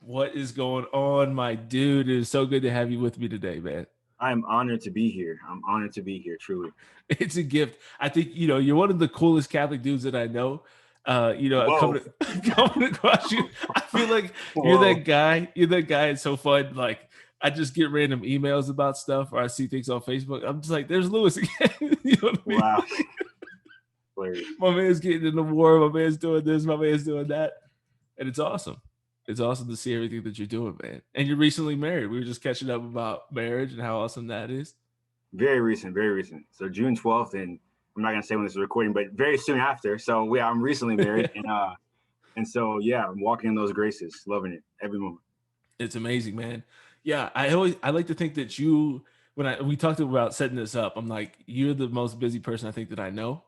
What is going on, my dude? It is so good to have you with me today, man. I'm honored to be here. I'm honored to be here, truly. It's a gift. I think, you're one of the coolest Catholic dudes that I know. Whoa, Coming across you, I feel like you're whoa, that guy. You're that guy. It's so fun. Like, I just get random emails about stuff or I see things on Facebook. I'm just like, there's Lewis again. You know what I mean? wow, hilarious. My man's getting in the war. My man's doing this. My man's doing that. And it's awesome. It's awesome to see everything that you're doing, man. And you're recently married. We were just catching up about marriage and how awesome that is. Very recent, very recent. So June 12th, and I'm not gonna say when this is recording, but very soon after. So yeah, I'm recently married, and so yeah, I'm walking in those graces, loving it every moment. It's amazing, man. Yeah, I like to think that you we talked about setting this up, I'm like, you're the most busy person I think that I know.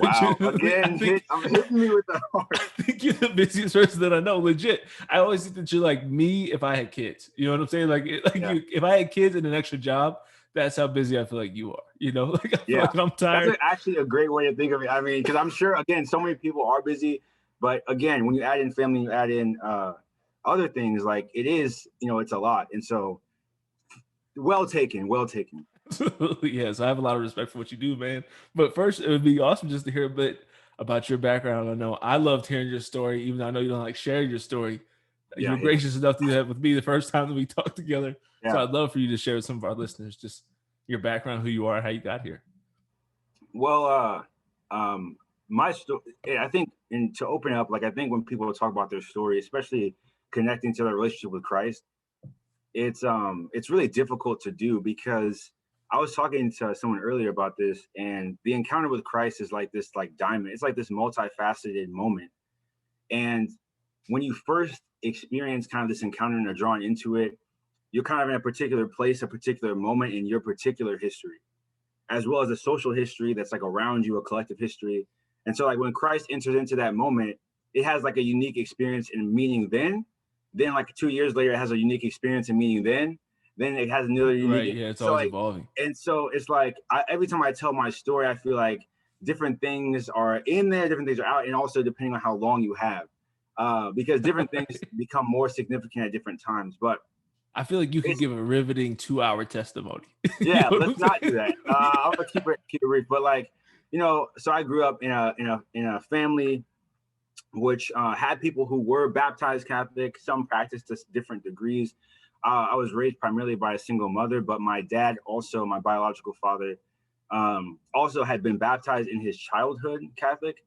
Wow, Legitimately, again, I'm hitting me with the heart. I think you're the busiest person that I know. Legit. I always think that you're like me if I had kids. You know what I'm saying? Yeah, if I had kids and an extra job, that's how busy I feel like you are. Like I feel yeah. like I'm That's tired. actually a great way to think of it. I mean, because I'm sure again, so many people are busy, but again, when you add in family, you add in other things, like it is, it's a lot, and so well taken, well taken. Yes, I have a lot of respect for what you do, man. But first, it would be awesome just to hear a bit about your background. I know I loved hearing your story, even though I know you don't like sharing your story. You Yeah, were I hate that. gracious enough to do that with me the first time that we talked together. So Yeah. I'd love for you to share with some of our listeners just your background, who you are, how you got here. Well, my story, I think, and to open up, like I think when people talk about their story, especially connecting to their relationship with Christ, it's really difficult to do because I was talking to someone earlier about this, and the encounter with Christ is like this, like diamond. It's like this multifaceted moment, and when you first experience kind of this encounter and are drawn into it, you're kind of in a particular place, a particular moment in your particular history, as well as a social history that's like around you, a collective history. And so like when Christ enters into that moment, it has like a unique experience and meaning then like 2 years later, it has a unique experience and meaning then it has another Right. unique. Yeah. It's So always like, evolving. and so it's like every time I tell my story, I feel like different things are in there, different things are out, and also depending on how long you have, because different things become more significant at different times. But I feel like you could it's give a riveting 2-hour testimony. You yeah, know what let's I'm not do saying? that. I'm gonna keep it brief, but like so I grew up in a family which had people who were baptized Catholic. Some practiced to different degrees. I was raised primarily by a single mother, but my dad, also my biological father, also had been baptized in his childhood Catholic.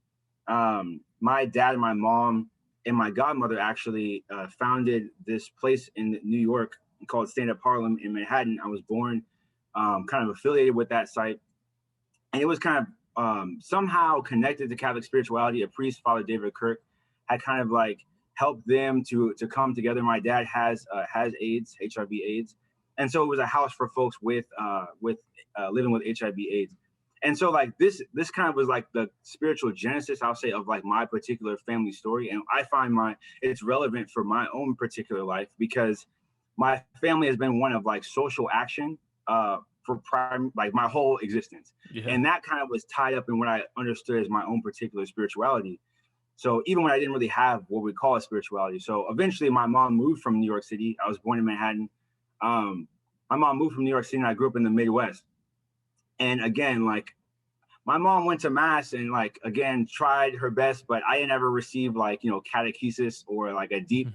My dad and my mom and my godmother actually founded this place in New York called Stand Up Harlem in Manhattan. I was born kind of affiliated with that site, and it was kind of somehow connected to Catholic spirituality. A priest, Father David Kirk, had kind of like helped them to come together. My dad has AIDS, HIV/AIDS, and so it was a house for folks with living with HIV/AIDS. And so like this kind of was like the spiritual genesis, I'll say, of like my particular family story. And I find it's relevant for my own particular life because my family has been one of like social action for like my whole existence. Yeah. And that kind of was tied up in what I understood as my own particular spirituality. So even when I didn't really have what we call a spirituality. So eventually my mom moved from New York City. I was born in Manhattan. My mom moved from New York City and I grew up in the Midwest. And again, like my mom went to mass and like again tried her best, but I never received like catechesis or like a deep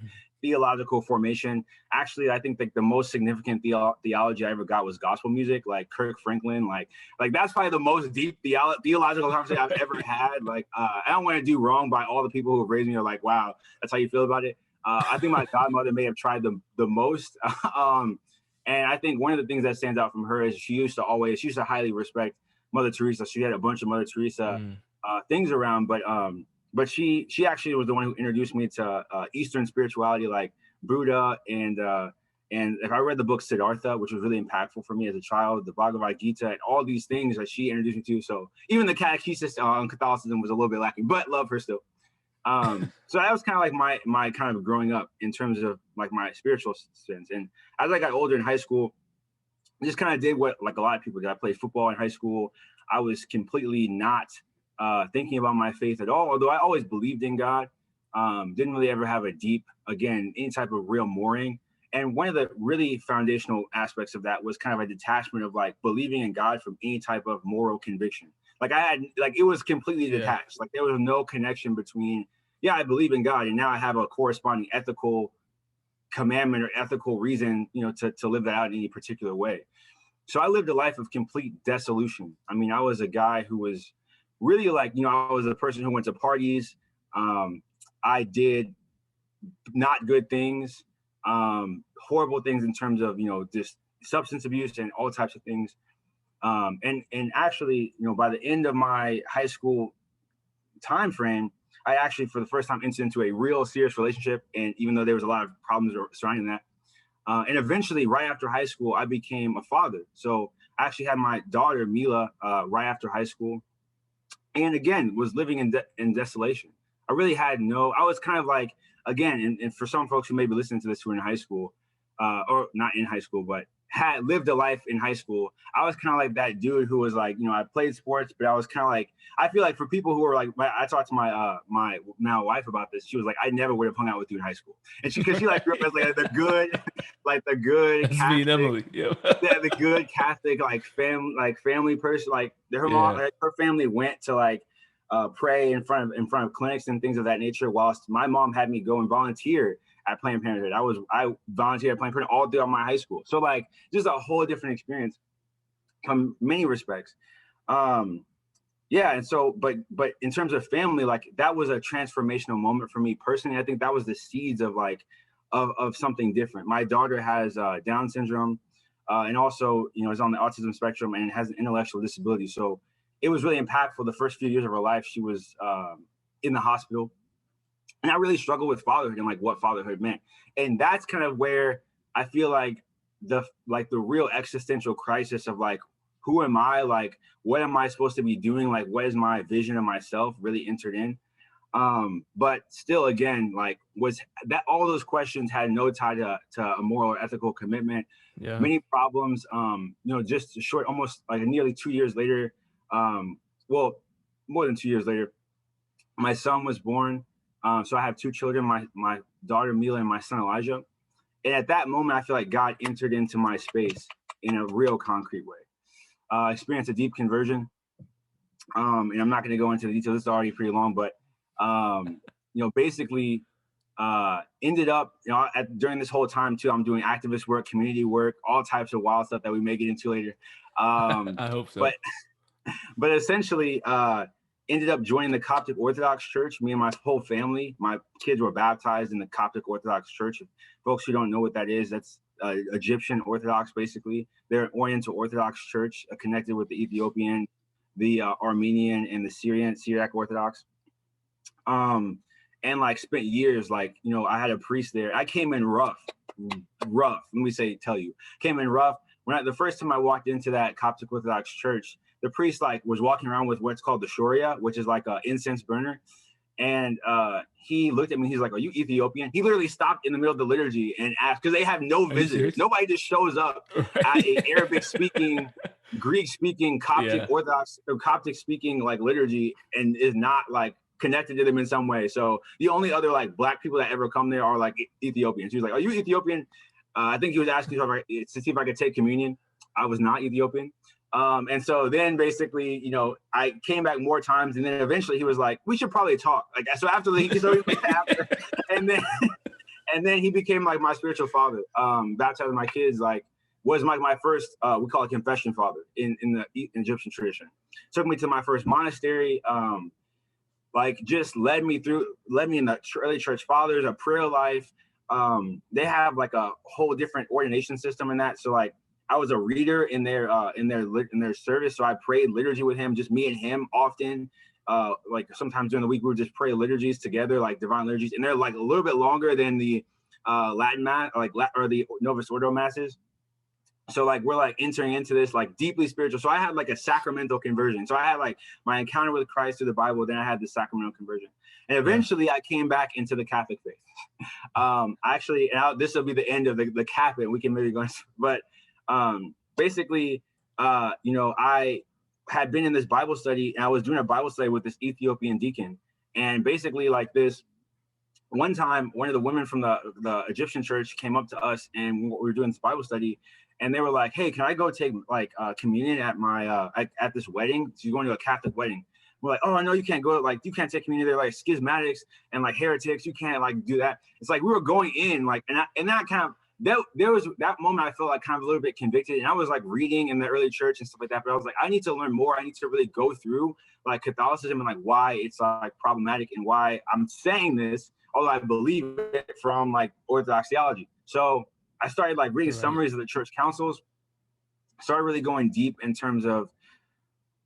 theological formation. Actually, I think like the most significant theology I ever got was gospel music, like Kirk Franklin. Like that's probably the most deep theological conversation I've ever had. Like I don't want to do wrong by all the people who have raised me are like, wow, that's how you feel about it. I think my godmother may have tried the most. And I think one of the things that stands out from her is she used to highly respect Mother Teresa. She had a bunch of Mother Teresa things around, but she actually was the one who introduced me to Eastern spirituality, like Buddha and if I read the book Siddhartha, which was really impactful for me as a child, the Bhagavad Gita, and all these things that she introduced me to. So even the catechesis on Catholicism was a little bit lacking, but love her still. So that was kind of like my kind of growing up in terms of like my spiritual sense. And as I got older in high school, I just kind of did what like a lot of people did. I played football in high school. I was completely not thinking about my faith at all, although I always believed in God. Didn't really ever have a deep, again, any type of real mooring. And one of the really foundational aspects of that was kind of a detachment of like believing in God from any type of moral conviction. Like I had, like it was completely detached. Like there was no connection between, yeah, I believe in God, and now I have a corresponding ethical commandment or ethical reason, you know, to live that out in any particular way. So I lived a life of complete dissolution. I mean, I was a guy who was really like, you know, I was a person who went to parties. I did not good things, horrible things in terms of, you know, just substance abuse and all types of things. And actually, you know, by the end of my high school time frame, I actually, for the first time, entered into a real serious relationship. And even though there was a lot of problems surrounding that, and eventually, right after high school, I became a father. So I actually had my daughter, Mila, right after high school. And again, was living in desolation. I really had I was kind of like, again, and for some folks who may be listening to this who are in high school, or not in high school, but had lived a life in high school, I was kind of like that dude who was like, you know, I played sports, but I was kind of like, I feel like for people who are like, I talked to my my now wife about this. She was like, I never would have hung out with you in high school, and because she like grew up as like the good, like the good That's Catholic, me and Emily. Yeah. the good Catholic like family person. Like her mom, like, her family went to like pray in front of clinics and things of that nature. Whilst my mom had me go and volunteer at Planned Parenthood. I volunteered at Planned Parenthood all throughout my high school. So like just a whole different experience from many respects. Yeah, and so but in terms of family, like that was a transformational moment for me personally. I think that was the seeds of like of something different. My daughter has Down syndrome, and also, you know, is on the autism spectrum and has an intellectual disability. So it was really impactful. The first few years of her life, she was in the hospital. And I really struggled with fatherhood and like what fatherhood meant. And that's kind of where I feel like the real existential crisis of like, who am I? Like, what am I supposed to be doing? Like, what is my vision of myself really entered in? But still, again, like was that all those questions had no tie to a moral or ethical commitment. Yeah. Many problems, you know, just short, almost like nearly 2 years later, well, more than 2 years later, my son was born. So I have two children, my daughter Mila and my son Elijah. And at that moment, I feel like God entered into my space in a real concrete way. Experienced a deep conversion. And I'm not going to go into the details. It's already pretty long, but you know, basically ended up, you know, during this whole time too, I'm doing activist work, community work, all types of wild stuff that we may get into later. I hope so. But essentially, ended up joining the Coptic Orthodox Church. Me and my whole family, my kids were baptized in the Coptic Orthodox Church. Folks who don't know what that is, that's Egyptian Orthodox, basically. They're an Oriental Orthodox Church connected with the Ethiopian, the Armenian, and the Syriac Orthodox. And like spent years, like, you know, I had a priest there. I came in rough. Let me tell you, came in rough. The first time I walked into that Coptic Orthodox Church, the priest like was walking around with what's called the shoria, which is like an incense burner. And he looked at me. He's like, "Are you Ethiopian?" He literally stopped in the middle of the liturgy and asked, because they have no visitors. Nobody just shows up at a Arabic-speaking, Greek-speaking, Coptic Orthodox or Coptic-speaking like liturgy and is not like connected to them in some way. So the only other like black people that ever come there are like Ethiopians. He was like, "Are you Ethiopian?" I think he was asking to see if I could take communion. I was not Ethiopian. And so then basically, you know, I came back more times, and then eventually he was like, "We should probably talk." Like, so after and then he became like my spiritual father. Baptizing my kids, like, was my first, we call it confession father in the Egyptian tradition. Took me to my first monastery, like just led me in the early church fathers, a prayer life. They have like a whole different ordination system in that. So like, I was a reader in their service, so I prayed liturgy with him, just me and him often. Like sometimes during the week we would just pray liturgies together, like divine liturgies, and they're like a little bit longer than the Latin mass, or the Novus Ordo masses. So like we're like entering into this like deeply spiritual. So I had like a sacramental conversion. So I had like my encounter with Christ through the Bible, then I had the sacramental conversion, and eventually I came back into the Catholic faith. Actually, and this will be the end of the Catholic. We can maybe go, but. Basically, you know, I had been in this Bible study, and I was doing a Bible study with this Ethiopian deacon, and basically like this one time, one of the women from the Egyptian church came up to us, and we were doing this Bible study, and they were like, "Hey, can I go take like communion at my at this wedding? She's going to a Catholic wedding." We're like, "Oh, no, you can't go. Like, you can't take communion. They're like schismatics and like heretics. You can't like do that." It's like we were going in like, and that kind of there was that moment I felt like kind of a little bit convicted, and I was like reading in the early church and stuff like that. But I was like, I need to learn more. I need to really go through like Catholicism and like why it's like problematic and why I'm saying this, although I believe it from like Orthodox theology. So I started like reading summaries of the church councils, started really going deep in terms of,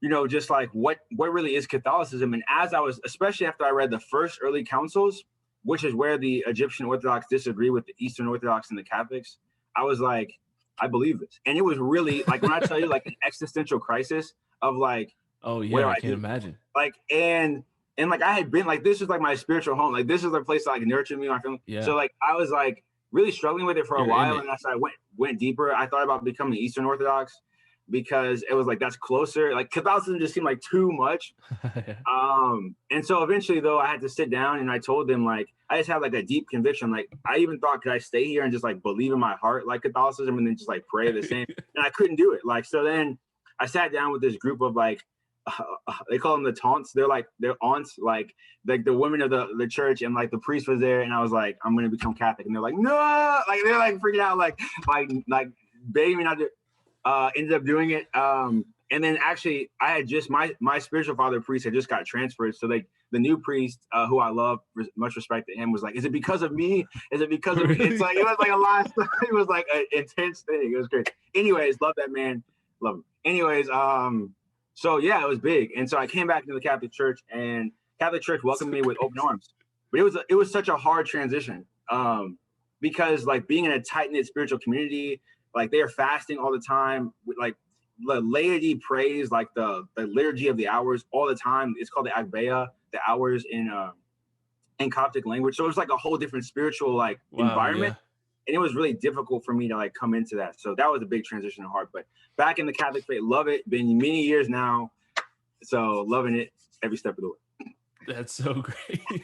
you know, just like what really is Catholicism. And as I was, especially after I read the first early councils, which is where the Egyptian Orthodox disagree with the Eastern Orthodox and the Catholics, I was like, I believe this. And it was really like, when I tell you like an existential crisis of like, oh yeah, I can't imagine. Like, and like I had been like, this is like my spiritual home. Like this is the place that like nurtured me, my family. Yeah. So like I was like really struggling with it for a while. And as I went deeper, I thought about becoming Eastern Orthodox, because it was like, that's closer. Like Catholicism just seemed like too much. And so eventually though, I had to sit down and I told them, like, I just had like a deep conviction. Like I even thought, could I stay here and just like believe in my heart like Catholicism and then just like pray the same? And I couldn't do it. Like, so then I sat down with this group of like, they call them the taunts. They're aunts, like the women of the church, and like the priest was there, and I was like, I'm gonna become Catholic, and they're like, no, like they're like freaking out, like begging me not to. Ended up doing it. And then actually I had just my spiritual father priest had just got transferred. So like the new priest, who I love, much respect to him, was like, is it because of me? Is it because of me? It's like, it was like a lot of stuff. It was like an intense thing. It was great. Anyways, love that man. Love him. Anyways, so yeah, it was big. And so I came back to the Catholic Church, and Catholic Church welcomed me with open arms. But it was such a hard transition. Because like being in a tight-knit spiritual community, like they are fasting all the time, like the laity prays like the liturgy of the hours all the time. It's called the Agbeya, the hours in Coptic language. So it was like a whole different spiritual like environment. Yeah. And it was really difficult for me to like come into that. So that was a big transition and hard. But back in the Catholic faith, love it. Been many years now. So loving it every step of the way. That's so great.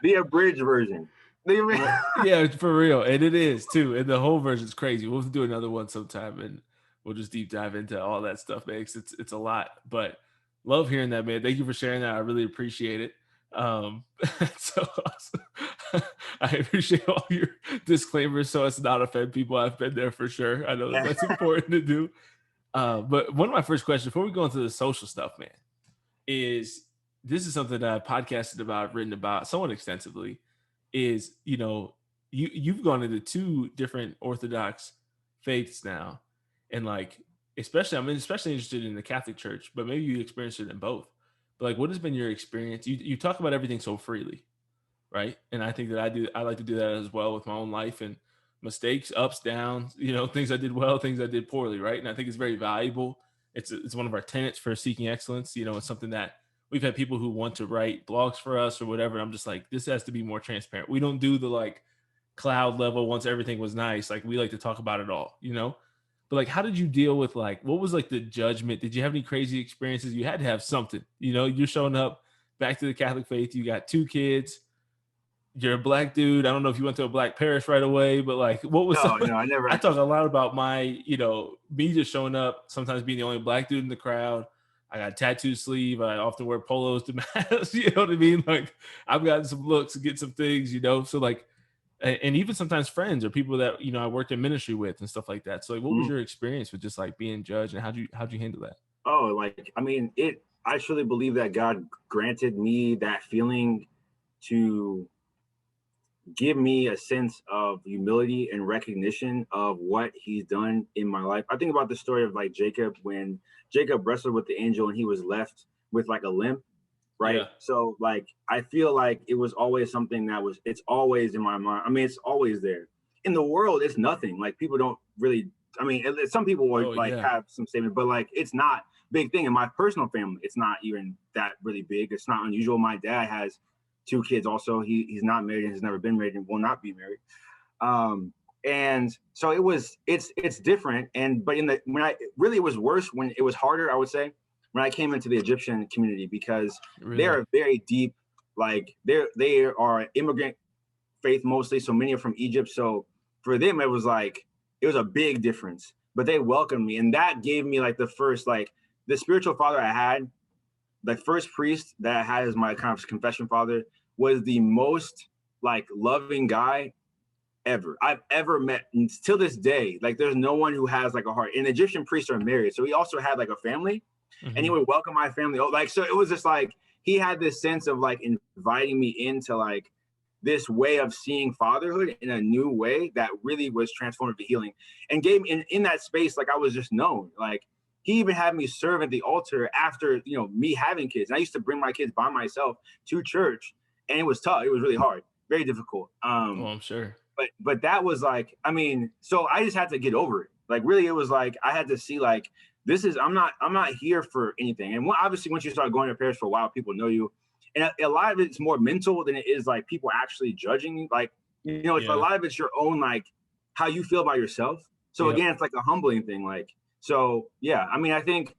The abridged version. Yeah, for real. And it is too. And the whole version is crazy. We'll do another one sometime and we'll just deep dive into all that stuff, man. It's a lot. But love hearing that, man. Thank you for sharing that. I really appreciate it. So awesome. I appreciate all your disclaimers so as to not offend people. I've been there for sure. I know that's important to do. But one of my first questions before we go into the social stuff, man, is this is something that I've podcasted about, written about somewhat extensively, is, you know, you've gone into two different Orthodox faiths now. And like, I'm especially interested in the Catholic Church, but maybe you experienced it in both. But like, what has been your experience? You talk about everything so freely, right? And I think that I like to do that as well with my own life and mistakes, ups, downs, you know, things I did well, things I did poorly, right? And I think it's very valuable. It's one of our tenets for seeking excellence. You know, it's something that we've had people who want to write blogs for us or whatever. I'm just like, this has to be more transparent. We don't do the like cloud level once everything was nice. Like we like to talk about it all, you know? But like, how did you deal with like, what was like the judgment? Did you have any crazy experiences? You had to have something, you know, you're showing up back to the Catholic faith. You got 2 kids. You're a black dude. I don't know if you went to a black parish right away, but like, what was? No, I never. I talk a lot about my, you know, me just showing up, sometimes being the only black dude in the crowd. I got a tattoo sleeve. I often wear polos to mass. You know what I mean? Like, I've gotten some looks, get some things, you know. So like, and even sometimes friends or people that, you know, I worked in ministry with and stuff like that. So like, what was your experience with just like being judged, and how'd you handle that? Oh, like, I mean, I truly believe that God granted me that feeling to give me a sense of humility and recognition of what he's done in my life. I think about the story of like Jacob, when Jacob wrestled with the angel and he was left with like a limp, right? Yeah. So like, I feel like it was always something it's always in my mind. I mean, it's always there. In the world, it's nothing. Like people don't really, I mean, some people will have some statement, but like, it's not a big thing. In my personal family, it's not even that really big. It's not unusual. My dad has 2 kids also. He's not married and has never been married and will not be married. And so it's different. But it was worse when it was harder, I would say, when I came into the Egyptian community, because they are very deep, like they are immigrant faith mostly. So many are from Egypt. So for them, it was a big difference, but they welcomed me. And that gave me like the first, like the spiritual father I had, the first priest that I had as my kind of confession father was the most like loving guy I've ever met. And till this day, like there's no one who has like a heart. And Egyptian priests are married. So he also had like a family and he would welcome my family. Like, so it was just like, he had this sense of like inviting me into like this way of seeing fatherhood in a new way that really was transformative to healing, and gave me in that space, like I was just known. Like he even had me serve at the altar after, me having kids. And I used to bring my kids by myself to church, and it was tough. It was really hard, very difficult. Well, I'm sure. But that was like, I mean, so I just had to get over it. Like really, it was like I had to see like I'm not here for anything. And obviously, once you start going to parish for a while, people know you. And a lot of it's more mental than it is like people actually judging you. Like, it's a lot of it's your own, like how you feel about yourself. So again, it's like a humbling thing. Like, so yeah, I mean, I think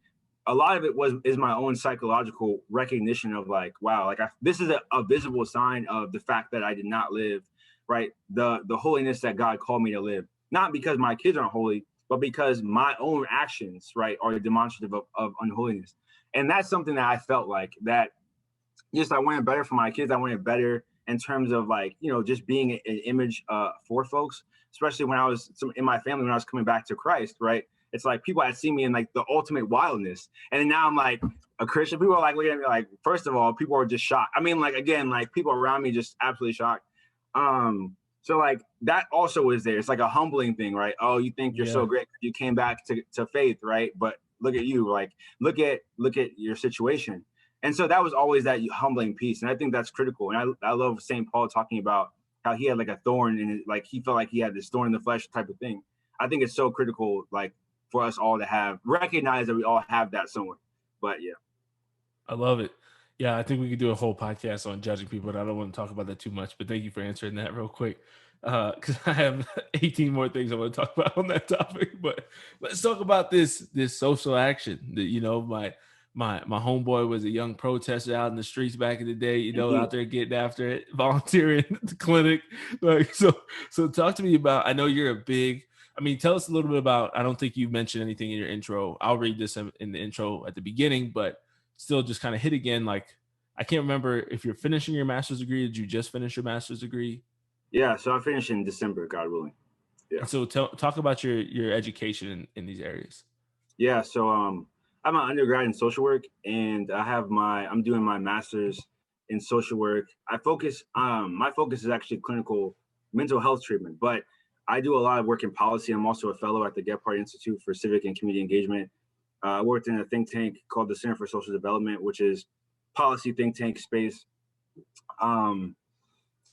a lot of it is my own psychological recognition of like, wow, like this is a visible sign of the fact that I did not live, right, the holiness that God called me to live. Not because my kids aren't holy, but because my own actions, right, are demonstrative of unholiness. And that's something that I felt like that. Yes, I wanted better for my kids. I wanted better in terms of like, just being an image for folks, especially when I was in my family, when I was coming back to Christ, right? It's like people had seen me in like the ultimate wildness. And then now I'm like a Christian. People are like looking at me like, first of all, people are just shocked. I mean, like, again, like people around me just absolutely shocked. So like that also is there. It's like a humbling thing, right? Oh, you think you're so great. You came back to faith, right? But look at you, like, look at your situation. And so that was always that humbling piece. And I think that's critical. And I love St. Paul talking about how he had like a thorn in it, like he felt like he had this thorn in the flesh type of thing. I think it's so critical, like for us all to recognize that we all have that somewhere. But yeah. I love it. Yeah, I think we could do a whole podcast on judging people, but I don't want to talk about that too much. But thank you for answering that real quick. Because I have 18 more things I want to talk about on that topic. But let's talk about this social action that, my homeboy was a young protester out in the streets back in the day, out there getting after it, volunteering at the clinic. Like, so talk to me about, I know you're a big, tell us a little bit about, I don't think you mentioned anything in your intro. I'll read this in the intro at the beginning, but still just kind of hit again. Like, I can't remember if you're finishing your master's degree. Did you just finish your master's degree? Yeah. So I finished in December, God willing. Yeah. And so talk about your education in these areas. Yeah. So, I'm an undergrad in social work, and I'm doing my master's in social work. My focus is actually clinical mental health treatment, but I do a lot of work in policy. I'm also a fellow at the Gephardt Institute for Civic and Community Engagement. I worked in a think tank called the Center for Social Development, which is policy think tank space.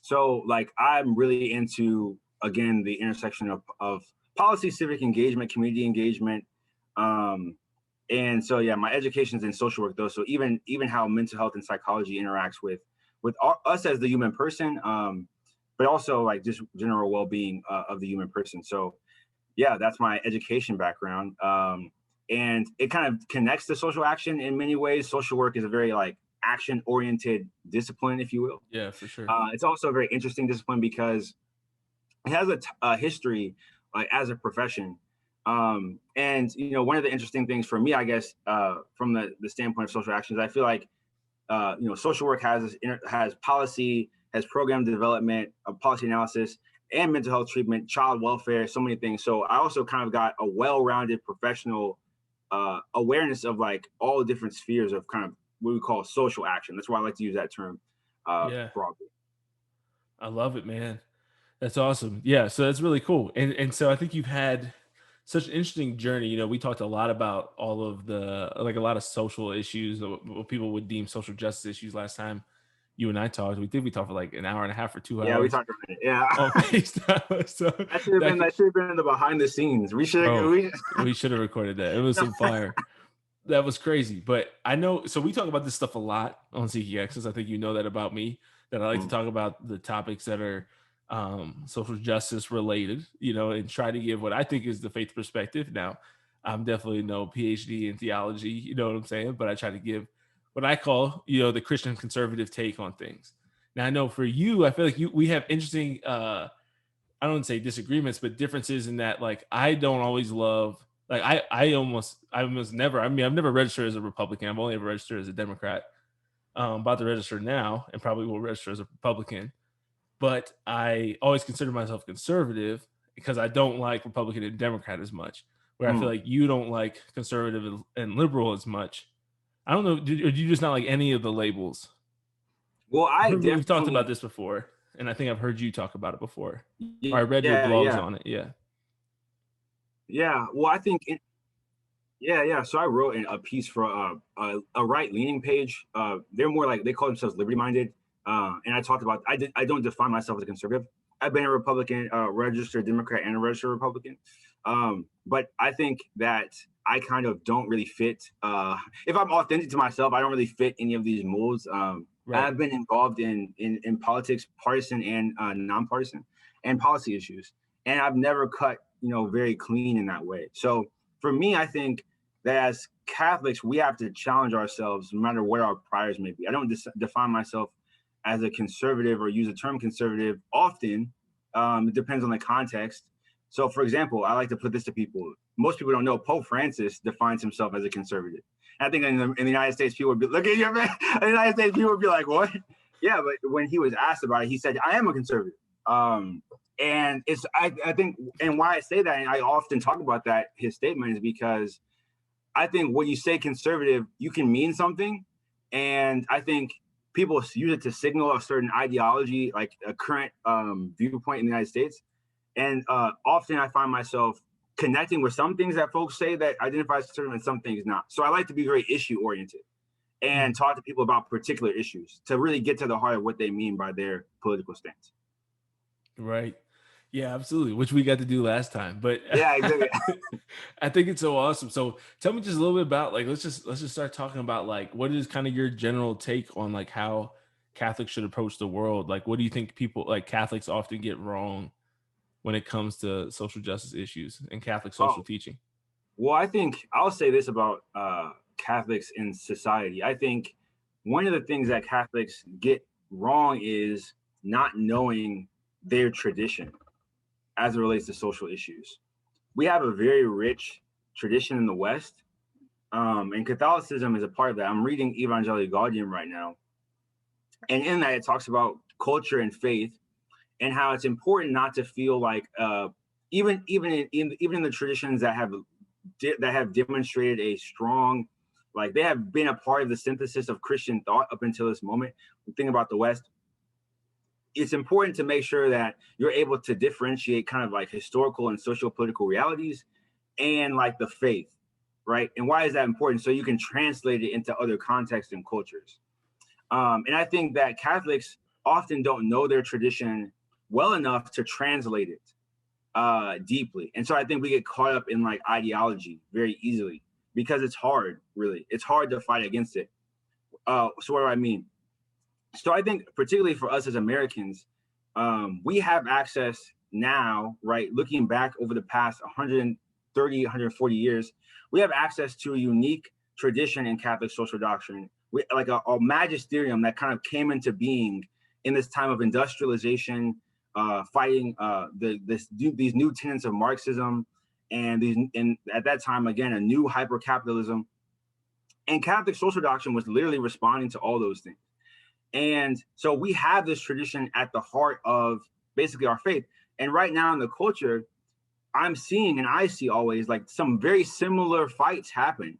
So like I'm really into, again, the intersection of policy, civic engagement, community engagement. And so, yeah, my education's in social work though. So even how mental health and psychology interacts with us as the human person, but also like just general well-being of the human person. So yeah, that's my education background. And it kind of connects to social action in many ways. Social work is a very like action-oriented discipline, if you will. Yeah, for sure. It's also a very interesting discipline because it has a history like as a profession. And one of the interesting things for me, I guess, from the standpoint of social actions, I feel like social work has policy, has program development, policy analysis, and mental health treatment, child welfare, so many things. So I also kind of got a well-rounded professional awareness of like all the different spheres of kind of what we call social action. That's why I like to use that term broadly. I love it, man. That's awesome. Yeah, so that's really cool. And so I think you've had such an interesting journey. We talked a lot about all of a lot of social issues, what people would deem social justice issues last time you and I talked. We talked for like an hour and a half or 2 hours. Yeah, we talked a minute. Yeah. So that should have been in the behind the scenes. We should have recorded that. It was some fire. That was crazy. But I know, so we talk about this stuff a lot on CKX, because I think you know that about me, that I like to talk about the topics that are social justice related, and try to give what I think is the faith perspective. Now, I'm definitely no PhD in theology, you know what I'm saying? But I try to give what I call, the Christian conservative take on things. Now I know for you, I feel like we have interesting I don't say disagreements, but differences in that like I don't always love like I almost never, I mean, I've never registered as a Republican. I've only ever registered as a Democrat. About to register now and probably will register as a Republican. But I always consider myself conservative because I don't like Republican and Democrat as much. Where I feel Hmm. like you don't like conservative and liberal as much. I don't know. Or do you just not like any of the labels? Well, I've I heard we've talked about definitely, this before, and I think I've heard you talk about it before, or I read your yeah, blogs yeah, on it. Yeah, yeah. Well, I think yeah, yeah. So I wrote a piece for a right-leaning page. They're more like they call themselves liberty-minded, and I talked about I don't define myself as a conservative. I've been a Republican, registered Democrat, and a registered Republican. But I think that I kind of don't really fit. If I'm authentic to myself, I don't really fit any of these molds. right. I've been involved in politics, partisan and nonpartisan, and policy issues, and I've never cut very clean in that way. So for me, I think that as Catholics, we have to challenge ourselves no matter what our priors may be. I don't define myself as a conservative or use the term conservative often. It depends on the context. So, for example, I like to put this to people. Most people don't know Pope Francis defines himself as a conservative. And I think in the United States, people would be, look at your man. In the United States, people would be like, what? Yeah, but when he was asked about it, he said, I am a conservative. And I think, and why I say that, and I often talk about that, his statement is because I think when you say conservative, you can mean something. And I think people use it to signal a certain ideology, like a current viewpoint in the United States. And often I find myself connecting with some things that folks say that identify as conservative and some things not. So I like to be very issue oriented Mm, and talk to people about particular issues to really get to the heart of what they mean by their political stance. right. Yeah, absolutely. Which we got to do last time, but Yeah, exactly. I think it's so awesome. So tell me just a little bit about like let's just start talking about like what is kind of your general take on like how Catholics should approach the world. Like what do you think people like Catholics often get wrong when it comes to social justice issues and Catholic social Oh, teaching? well, I think I'll say this about Catholics in society. I think one of the things that Catholics get wrong is not knowing their tradition as it relates to social issues. We have a very rich tradition in the West, and Catholicism is a part of that. I'm reading Evangelii Gaudium right now, and in that it talks about culture and faith and how it's important not to feel like even in the traditions that have demonstrated a strong, like they have been a part of the synthesis of Christian thought up until this moment. Think about the West. It's important to make sure that you're able to differentiate kind of like historical and social political realities and like the faith, right? And why is that important? So you can translate it into other contexts and cultures. And I think that Catholics often don't know their tradition well enough to translate it deeply. And so I think we get caught up in like ideology very easily because it's hard, really. It's hard to fight against it. So what do I mean? So I think particularly for us as Americans, we have access now, right? Looking back over the past 130, 140 years, we have access to a unique tradition in Catholic social doctrine, like a magisterium that kind of came into being in this time of industrialization, fighting these new tenets of Marxism, and at that time again a new hyper capitalism. And Catholic social doctrine was literally responding to all those things. And so we have this tradition at the heart of basically our faith. And right now in the culture, I'm seeing and I see always like some very similar fights happen,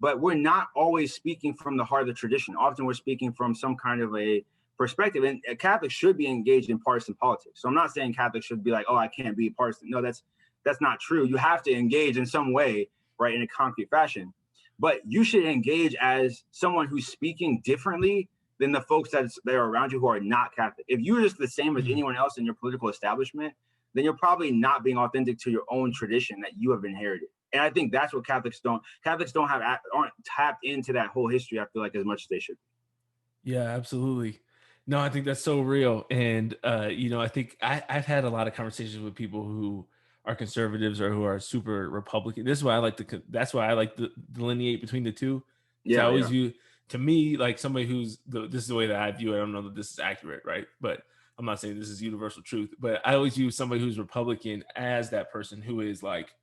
but we're not always speaking from the heart of the tradition. Often we're speaking from some kind of a perspective. And Catholics should be engaged in partisan politics. So I'm not saying Catholics should be like, oh, I can't be partisan. No, that's not true. You have to engage in some way, right, in a concrete fashion. But you should engage as someone who's speaking differently than the folks that are around you who are not Catholic. If you're just the same as Mm. anyone else in your political establishment, then you're probably not being authentic to your own tradition that you have inherited. And I think that's what Catholics don't have aren't tapped into that whole history. I feel like as much as they should. Yeah, absolutely. No, I think that's so real. And I think I've had a lot of conversations with people who are conservatives or who are super Republican. This is why I like to that's why I like to delineate between the two. Because I Yeah, always yeah. view to me, like somebody who's this is the way that I view it. I don't know that this is accurate, right? But I'm not saying this is universal truth, but I always view somebody who's Republican as that person who is like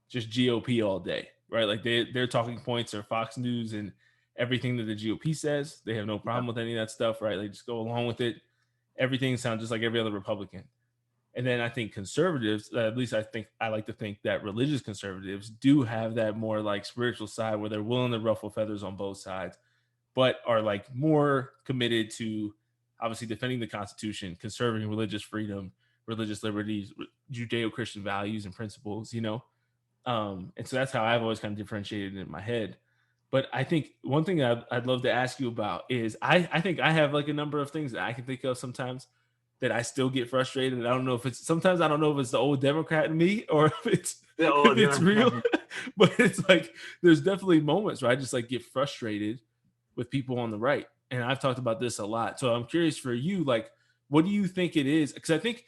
just GOP all day, right? Like their talking points are Fox News and everything that the GOP says. They have no problem with any of that stuff, right? They just go along with it. Everything sounds just like every other Republican. And then I think conservatives, at least I like to think that religious conservatives do have that more like spiritual side where they're willing to ruffle feathers on both sides, but are like more committed to obviously defending the Constitution, conserving religious freedom, religious liberties, Judeo-Christian values and principles, you know? And so that's how I've always kind of differentiated it in my head. But I think one thing I'd love to ask you about is I think I have like a number of things that I can think of sometimes that I still get frustrated. I don't know if it's sometimes I don't know if it's the old Democrat in me or if it's real. But it's like there's definitely moments where I just like get frustrated with people on the right. And I've talked about this a lot. So I'm curious for you, like, what do you think it is? Because I think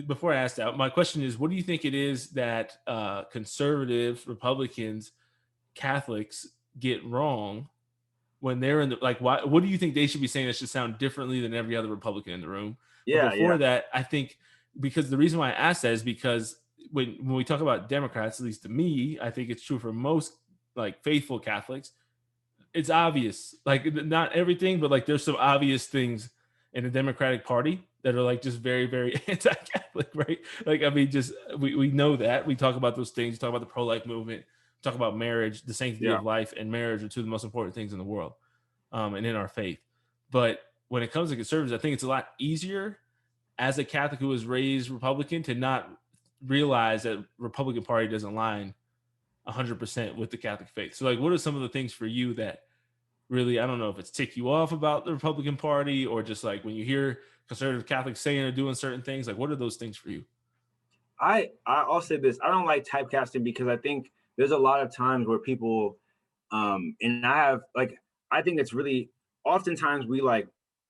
before I ask that, my question is, what do you think it is that conservatives, Republicans, Catholics get wrong when they're in the like? Why? What do you think they should be saying that should sound differently than every other Republican in the room? Yeah. But before that, I think because the reason why I asked that is because when we talk about Democrats, at least to me, I think it's true for most like faithful Catholics. It's obvious, like not everything, but like there's some obvious things in the Democratic Party that are like just very, very anti-Catholic, right? Like, I mean, just we know that. We talk about those things, talk about the pro-life movement, talk about marriage, the sanctity of life and marriage are two of the most important things in the world and in our faith. But when it comes to conservatives, I think it's a lot easier as a Catholic who was raised Republican to not realize that Republican Party doesn't align 100% with the Catholic faith. So like, what are some of the things for you that really, I don't know if it's tick you off about the Republican Party or just like when you hear conservative Catholics saying or doing certain things, like what are those things for you? I'll say this. I don't like typecasting because I think there's a lot of times where people and I think it's really oftentimes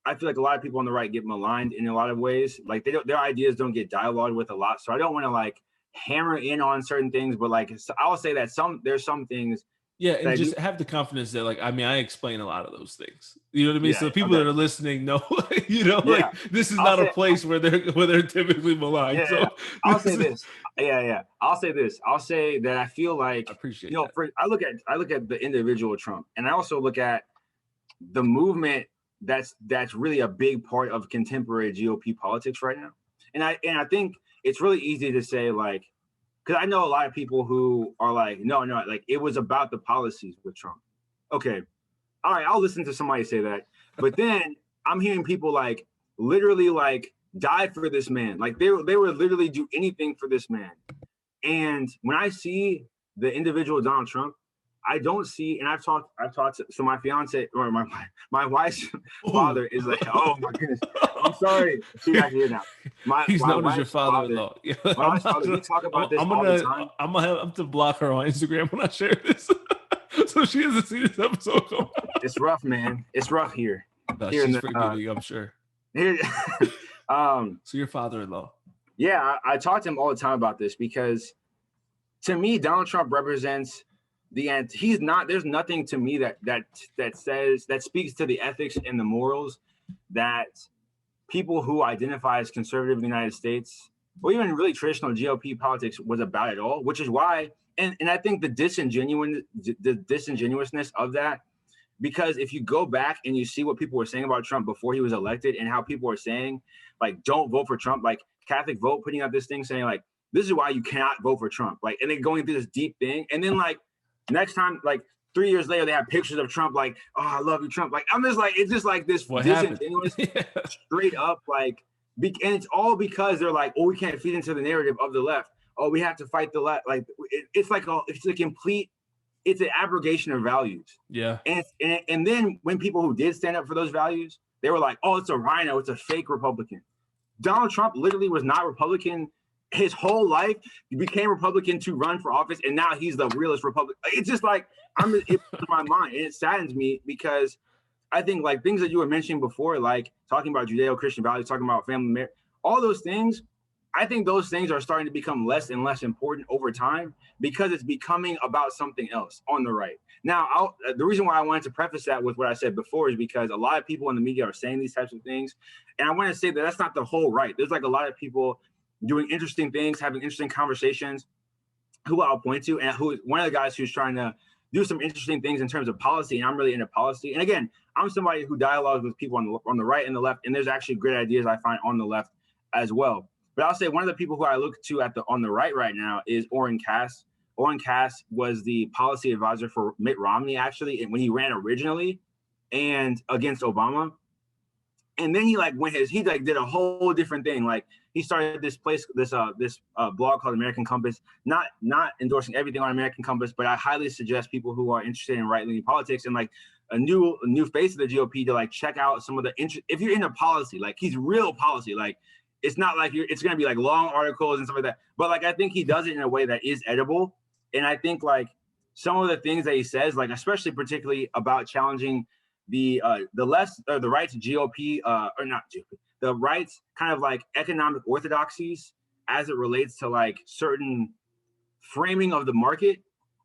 I feel like a lot of people on the right get maligned in a lot of ways. Like their ideas don't get dialogued with a lot. So I don't want to like hammer in on certain things, but like I'll say that there's some things. Yeah, and just have the confidence that, like, I mean, I explain a lot of those things. You know what I mean? Yeah, so people that are listening know, like this is not a place where they're typically maligned. Yeah, so I'll say this. Yeah. I'll say this. I'll say that I feel like I appreciate I look at the individual Trump, and I also look at the movement that's really a big part of contemporary GOP politics right now. And I think it's really easy to say like, because I know a lot of people who are like, no, like it was about the policies with Trump. Okay, all right, I'll listen to somebody say that. But then I'm hearing people like literally like die for this man. Like they would literally do anything for this man. And when I see the individual Donald Trump, I don't see, and I've talked to, so my fiance or my wife's father is like, oh my goodness, I'm sorry. See, I hear now. He's known as your father-in-law. We talk about this all the time. I'm gonna have to block her on Instagram when I share this, so she doesn't see this episode. It's rough, man. It's rough here. No, she's forgiving, I'm sure. Here, so your father-in-law. Yeah, I talk to him all the time about this because, to me, Donald Trump represents the end. He's not. There's nothing to me that speaks to the ethics and the morals that people who identify as conservative in the United States, or even really traditional GOP politics, was about at all. Which is why, and I think the disingenuousness of that, because if you go back and you see what people were saying about Trump before he was elected, and how people were saying, like, don't vote for Trump, like Catholic Vote putting out this thing saying like, this is why you cannot vote for Trump, like, and then going through this deep thing, and then like next time, like 3 years later, they have pictures of Trump, like, oh, I love you, Trump. Like, I'm just like, it's just like this disingenuous, straight up, like, and it's all because they're like, oh, we can't feed into the narrative of the left. Oh, we have to fight the left. Like, it's a complete, it's an abrogation of values. Yeah. And then when people who did stand up for those values, they were like, oh, it's a rhino, it's a fake Republican. Donald Trump literally was not Republican his whole life. He became Republican to run for office, and now he's the realest Republican. It's just like, it blows my mind, and it saddens me because I think like things that you were mentioning before, like talking about Judeo-Christian values, talking about family marriage, all those things, I think those things are starting to become less and less important over time because it's becoming about something else on the right. Now, the reason why I wanted to preface that with what I said before is because a lot of people in the media are saying these types of things. And I want to say that that's not the whole right. There's like a lot of people doing interesting things, having interesting conversations, who I'll point to, and who one of the guys who's trying to do some interesting things in terms of policy. And I'm really into policy. And again, I'm somebody who dialogues with people on the right and the left. And there's actually great ideas I find on the left as well. But I'll say one of the people who I look to on the right now is Orrin Cass. Orrin Cass was the policy advisor for Mitt Romney, actually, when he ran originally and against Obama. And then he did a whole different thing. Like he started this blog called American Compass, not endorsing everything on American Compass, but I highly suggest people who are interested in right-leaning politics and like a new face of the GOP to like check out some of the if you're into policy, like he's real policy, like it's not like it's going to be like long articles and stuff like that. But like, I think he does it in a way that is edible. And I think like some of the things that he says, like, especially particularly about challenging the left or the right's GOP, or not GOP, the right's kind of like economic orthodoxies as it relates to like certain framing of the market.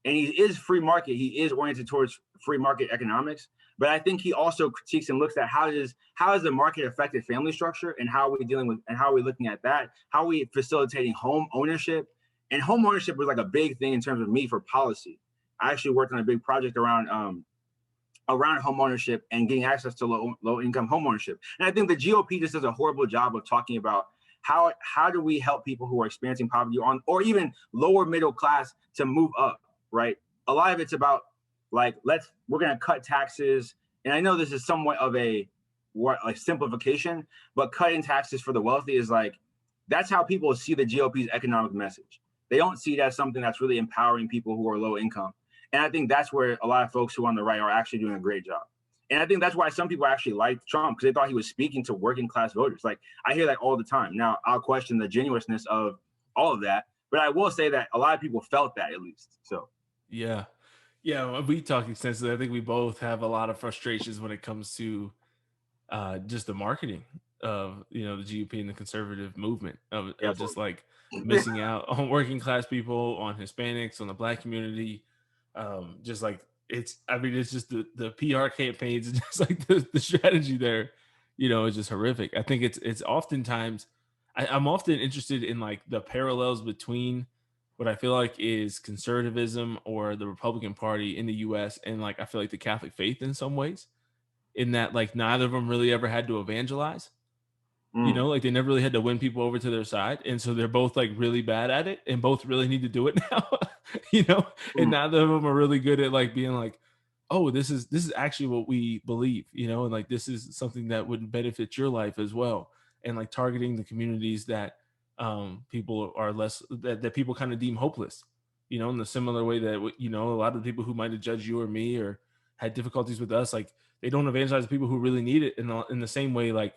And he is free market. He is oriented towards free market economics. But I think he also critiques and looks at how has the market affected family structure and how are we dealing with and how are we looking at that? How are we facilitating home ownership? And home ownership was like a big thing in terms of me for policy. I actually worked on a big project around home ownership and getting access to low income home ownership. And I think the GOP just does a horrible job of talking about how do we help people who are experiencing poverty or even lower middle class to move up, right? A lot of it's about like, we're going to cut taxes. And I know this is somewhat of a simplification, but cutting taxes for the wealthy is like, that's how people see the GOP's economic message. They don't see it as something that's really empowering people who are low income. And I think that's where a lot of folks who are on the right are actually doing a great job. And I think that's why some people actually liked Trump, because they thought he was speaking to working class voters. Like I hear that all the time. Now I'll question the genuineness of all of that, but I will say that a lot of people felt that at least. So yeah. Yeah, we talk extensively. I think we both have a lot of frustrations when it comes to just the marketing of the GOP and the conservative movement of just like missing out on working class people, on Hispanics, on the Black community. Just like it's just the PR campaigns and just like the strategy there, is just horrific. I think it's oftentimes I'm often interested in like the parallels between what I feel like is conservatism or the Republican Party in the US and like I feel like the Catholic faith in some ways, in that like neither of them really ever had to evangelize. Like they never really had to win people over to their side. And so they're both like really bad at it and both really need to do it now, and neither of them are really good at like being like, oh, this is actually what we believe, and like this is something that would benefit your life as well. And like targeting the communities that people are less that people kind of deem hopeless, in the similar way that a lot of the people who might have judged you or me or had difficulties with us, like they don't evangelize the people who really need it in the same way like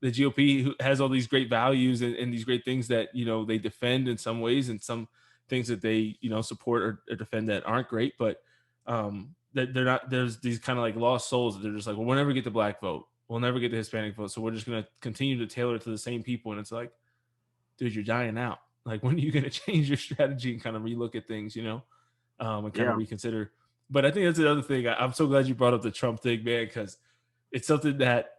the GOP who has all these great values and these great things that they defend in some ways and some things that they support or defend that aren't great, but that they're not. There's these kind of like lost souls that they're just like, well, we'll never get the Black vote, we'll never get the Hispanic vote, so we're just going to continue to tailor it to the same people. And it's like, dude, you're dying out. Like, when are you going to change your strategy and kind of relook at things, and kind of reconsider? But I think that's another thing. I'm so glad you brought up the Trump thing, man, because it's something that,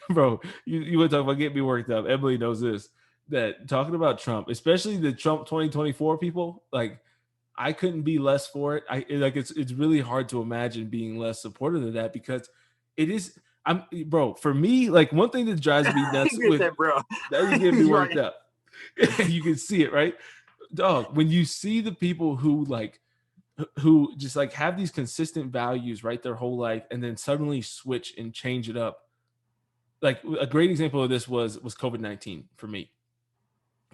bro, you would talk about getting me worked up. Emily knows this, that talking about Trump, especially the Trump 2024 people, like I couldn't be less for it. It's really hard to imagine being less supportive of that because it is. Bro, for me, like one thing that drives me nuts with that, bro, that is getting me worked up. You can see it, right? Dog, when you see the people who just like have these consistent values, right, their whole life, and then suddenly switch and change it up. Like a great example of this was COVID-19 for me.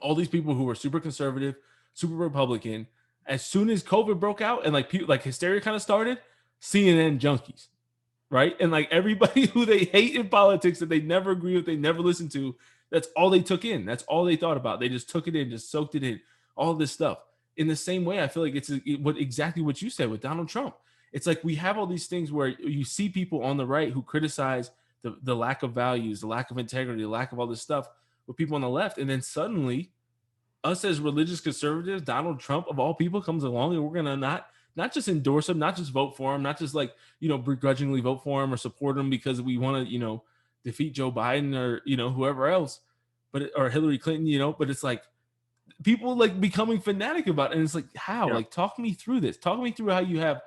All these people who were super conservative, super Republican, as soon as COVID broke out and like people like hysteria kind of started, CNN junkies, right? And like everybody who they hate in politics that they never agree with, they never listen to, that's all they took in. That's all they thought about. They just took it in, just soaked it in, all this stuff. In the same way, I feel like it's exactly what you said with Donald Trump. It's like we have all these things where you see people on the right who criticize the lack of values, the lack of integrity, the lack of all this stuff, with people on the left. And then suddenly us as religious conservatives, Donald Trump of all people comes along, and we're gonna not just endorse him, not just vote for him, not just like, begrudgingly vote for him or support him because we want to, defeat Joe Biden or, whoever else, or Hillary Clinton, but it's like people like becoming fanatic about it. And it's like, how? Yeah. Like, talk me through this. Talk me through how you have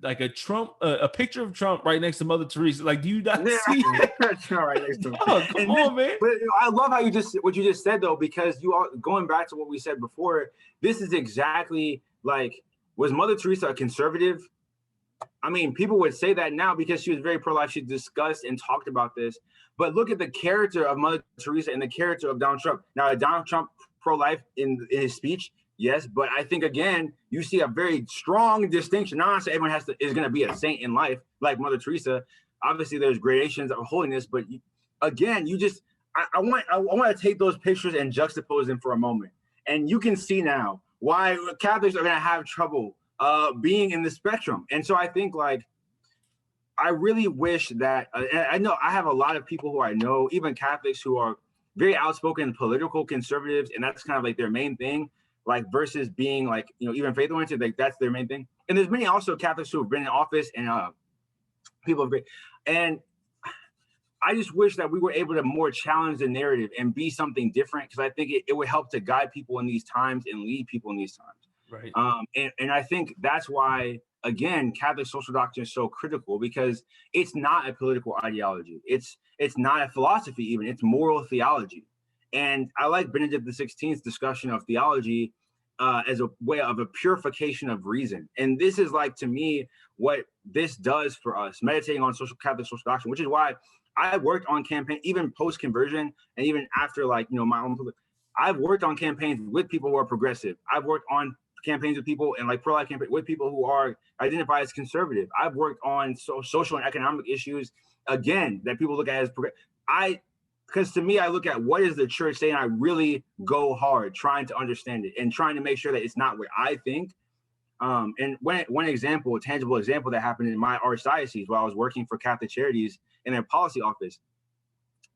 a Trump, a picture of Trump right next to Mother Teresa. Like, do you not see it? Right next to him. Oh, come on, man. But I love how what you just said though, because going back to what we said before, this is exactly like, was Mother Teresa a conservative? I mean, people would say that now because she was very pro-life. She discussed and talked about this. But look at the character of Mother Teresa and the character of Donald Trump. Now, Donald Trump pro-life in his speech, yes, but I think again you see a very strong distinction. Not saying everyone is going to be a saint in life like Mother Teresa. Obviously, there's gradations of holiness, but again, I want to take those pictures and juxtapose them for a moment, and you can see now why Catholics are going to have trouble being in the spectrum. And so I think like I really wish that I know I have a lot of people who I know, even Catholics, who are very outspoken political conservatives, and that's kind of like their main thing, like versus being like, even faith oriented, like that's their main thing. And there's many also Catholics who have been in office and people have been, and I just wish that we were able to more challenge the narrative and be something different, because I think it would help to guide people in these times and lead people in these times. Right. And I think that's why, again, Catholic social doctrine is so critical, because it's not a political ideology. It's not a philosophy even. It's moral theology. And I like Benedict XVI's discussion of theology as a way of a purification of reason. And this is like, to me, what this does for us, meditating on Catholic social doctrine, which is why I worked on campaign, even post-conversion, and even after my own, I've worked on campaigns with people who are progressive. I've worked on campaigns with people and like pro-life campaigns with people who are identified as conservative. I've worked on social and economic issues, again, that people look at as because to me, I look at what is the church saying. I really go hard trying to understand it and trying to make sure that it's not what I think. And one example, a tangible example that happened in my archdiocese while I was working for Catholic Charities in their policy office.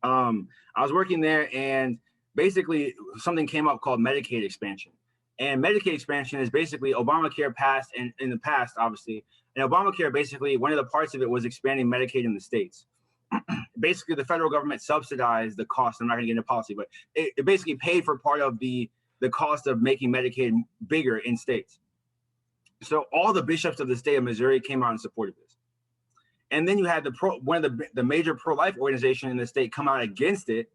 I was working there, and basically something came up called Medicaid expansion. And Medicaid expansion is basically Obamacare passed, and in the past, obviously, and Obamacare, basically one of the parts of it was expanding Medicaid in the states. Basically, the federal government subsidized the cost. I'm not going to get into policy, but it basically paid for part of the cost of making Medicaid bigger in states. So all the bishops of the state of Missouri came out and supported this. And then you had one of the major pro-life organization in the state come out against it.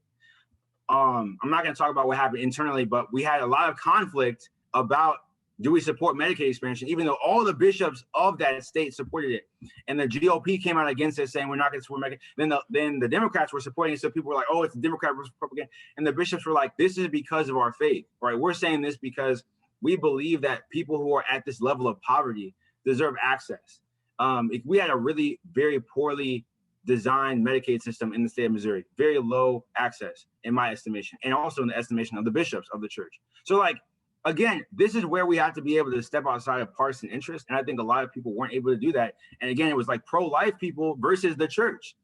I'm not going to talk about what happened internally, but we had a lot of conflict about, do we support Medicaid expansion, even though all the bishops of that state supported it. And the GOP came out against it, saying we're not going to support Medicaid. Then the Democrats were supporting it, so people were like, oh, it's the Democrat versus Republican. And the bishops were like, this is because of our faith, right? We're saying this because we believe that people who are at this level of poverty deserve access. If we had a really very poorly designed Medicaid system in the state of Missouri, very low access in my estimation, and also in the estimation of the bishops of the church. So like, again, this is where we have to be able to step outside of partisan interest. And I think a lot of people weren't able to do that. And again, it was like pro-life people versus the church.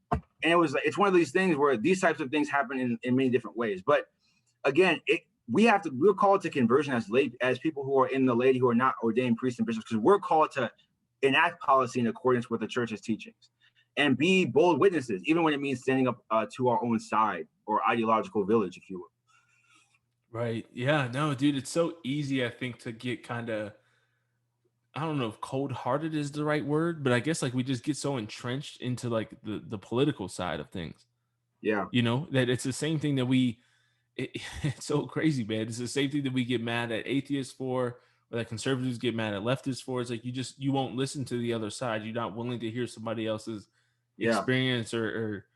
And it's one of these things where these types of things happen in many different ways. But again, we're called to conversion as people who are in the laity, who are not ordained priests and bishops, because we're called to enact policy in accordance with the church's teachings and be bold witnesses, even when it means standing up to our own side or ideological village, if you will. Right. Yeah. No, dude, it's so easy, I think, to get kind of, I don't know if cold-hearted is the right word, but I guess like we just get so entrenched into like the political side of things. Yeah. That it's the same thing that it's so crazy, man. It's the same thing that we get mad at atheists for, or that conservatives get mad at leftists for. It's like you won't listen to the other side. You're not willing to hear somebody else's experience or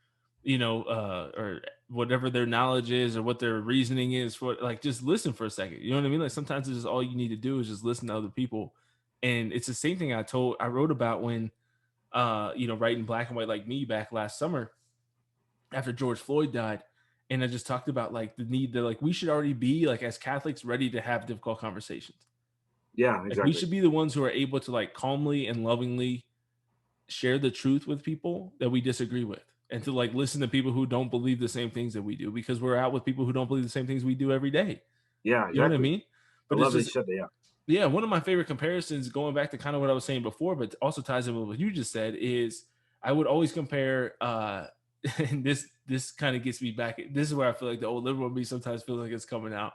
whatever their knowledge is or what their reasoning is for. Like, just listen for a second. You know what I mean? Like, sometimes it's just all you need to do is just listen to other people. And it's the same thing I wrote about when writing Black and White Like Me back last summer after George Floyd died. And I just talked about like the need that like we should already be like as Catholics ready to have difficult conversations. Yeah, exactly. Like, we should be the ones who are able to like calmly and lovingly share the truth with people that we disagree with. and to like listen to people who don't believe the same things that we do, because we're out with people who don't believe the same things we do every day. Yeah, You know what I exactly. mean? I But it's love that you just, said that. Yeah. yeah, one of my favorite comparisons, going back to kind of what I was saying before, but also ties in with what you just said, is I would always compare and this kind of gets me back. This is where I feel like the old liberal in me sometimes feels like it's coming out.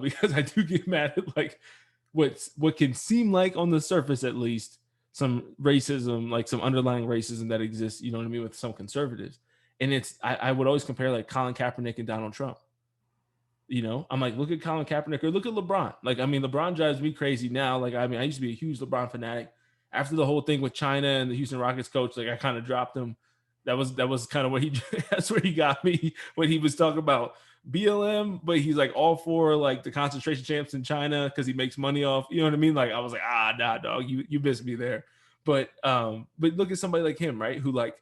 Because I do get mad at like what can seem like on the surface at least some racism, like some underlying racism that exists, you know what I mean, with some conservatives. And I would always compare like Colin Kaepernick and Donald Trump. You know, I'm like, look at Colin Kaepernick or look at LeBron. Like, I mean, LeBron drives me crazy now. Like, I mean, I used to be a huge LeBron fanatic. After the whole thing with China and the Houston Rockets coach, like I kind of dropped him. That was kind of what he that's where he got me when he was talking about BLM, but he's like all for like the concentration camps in China because he makes money off. You know what I mean? Like I was like, nah, dog, you missed me there. But look at somebody like him, right? Who like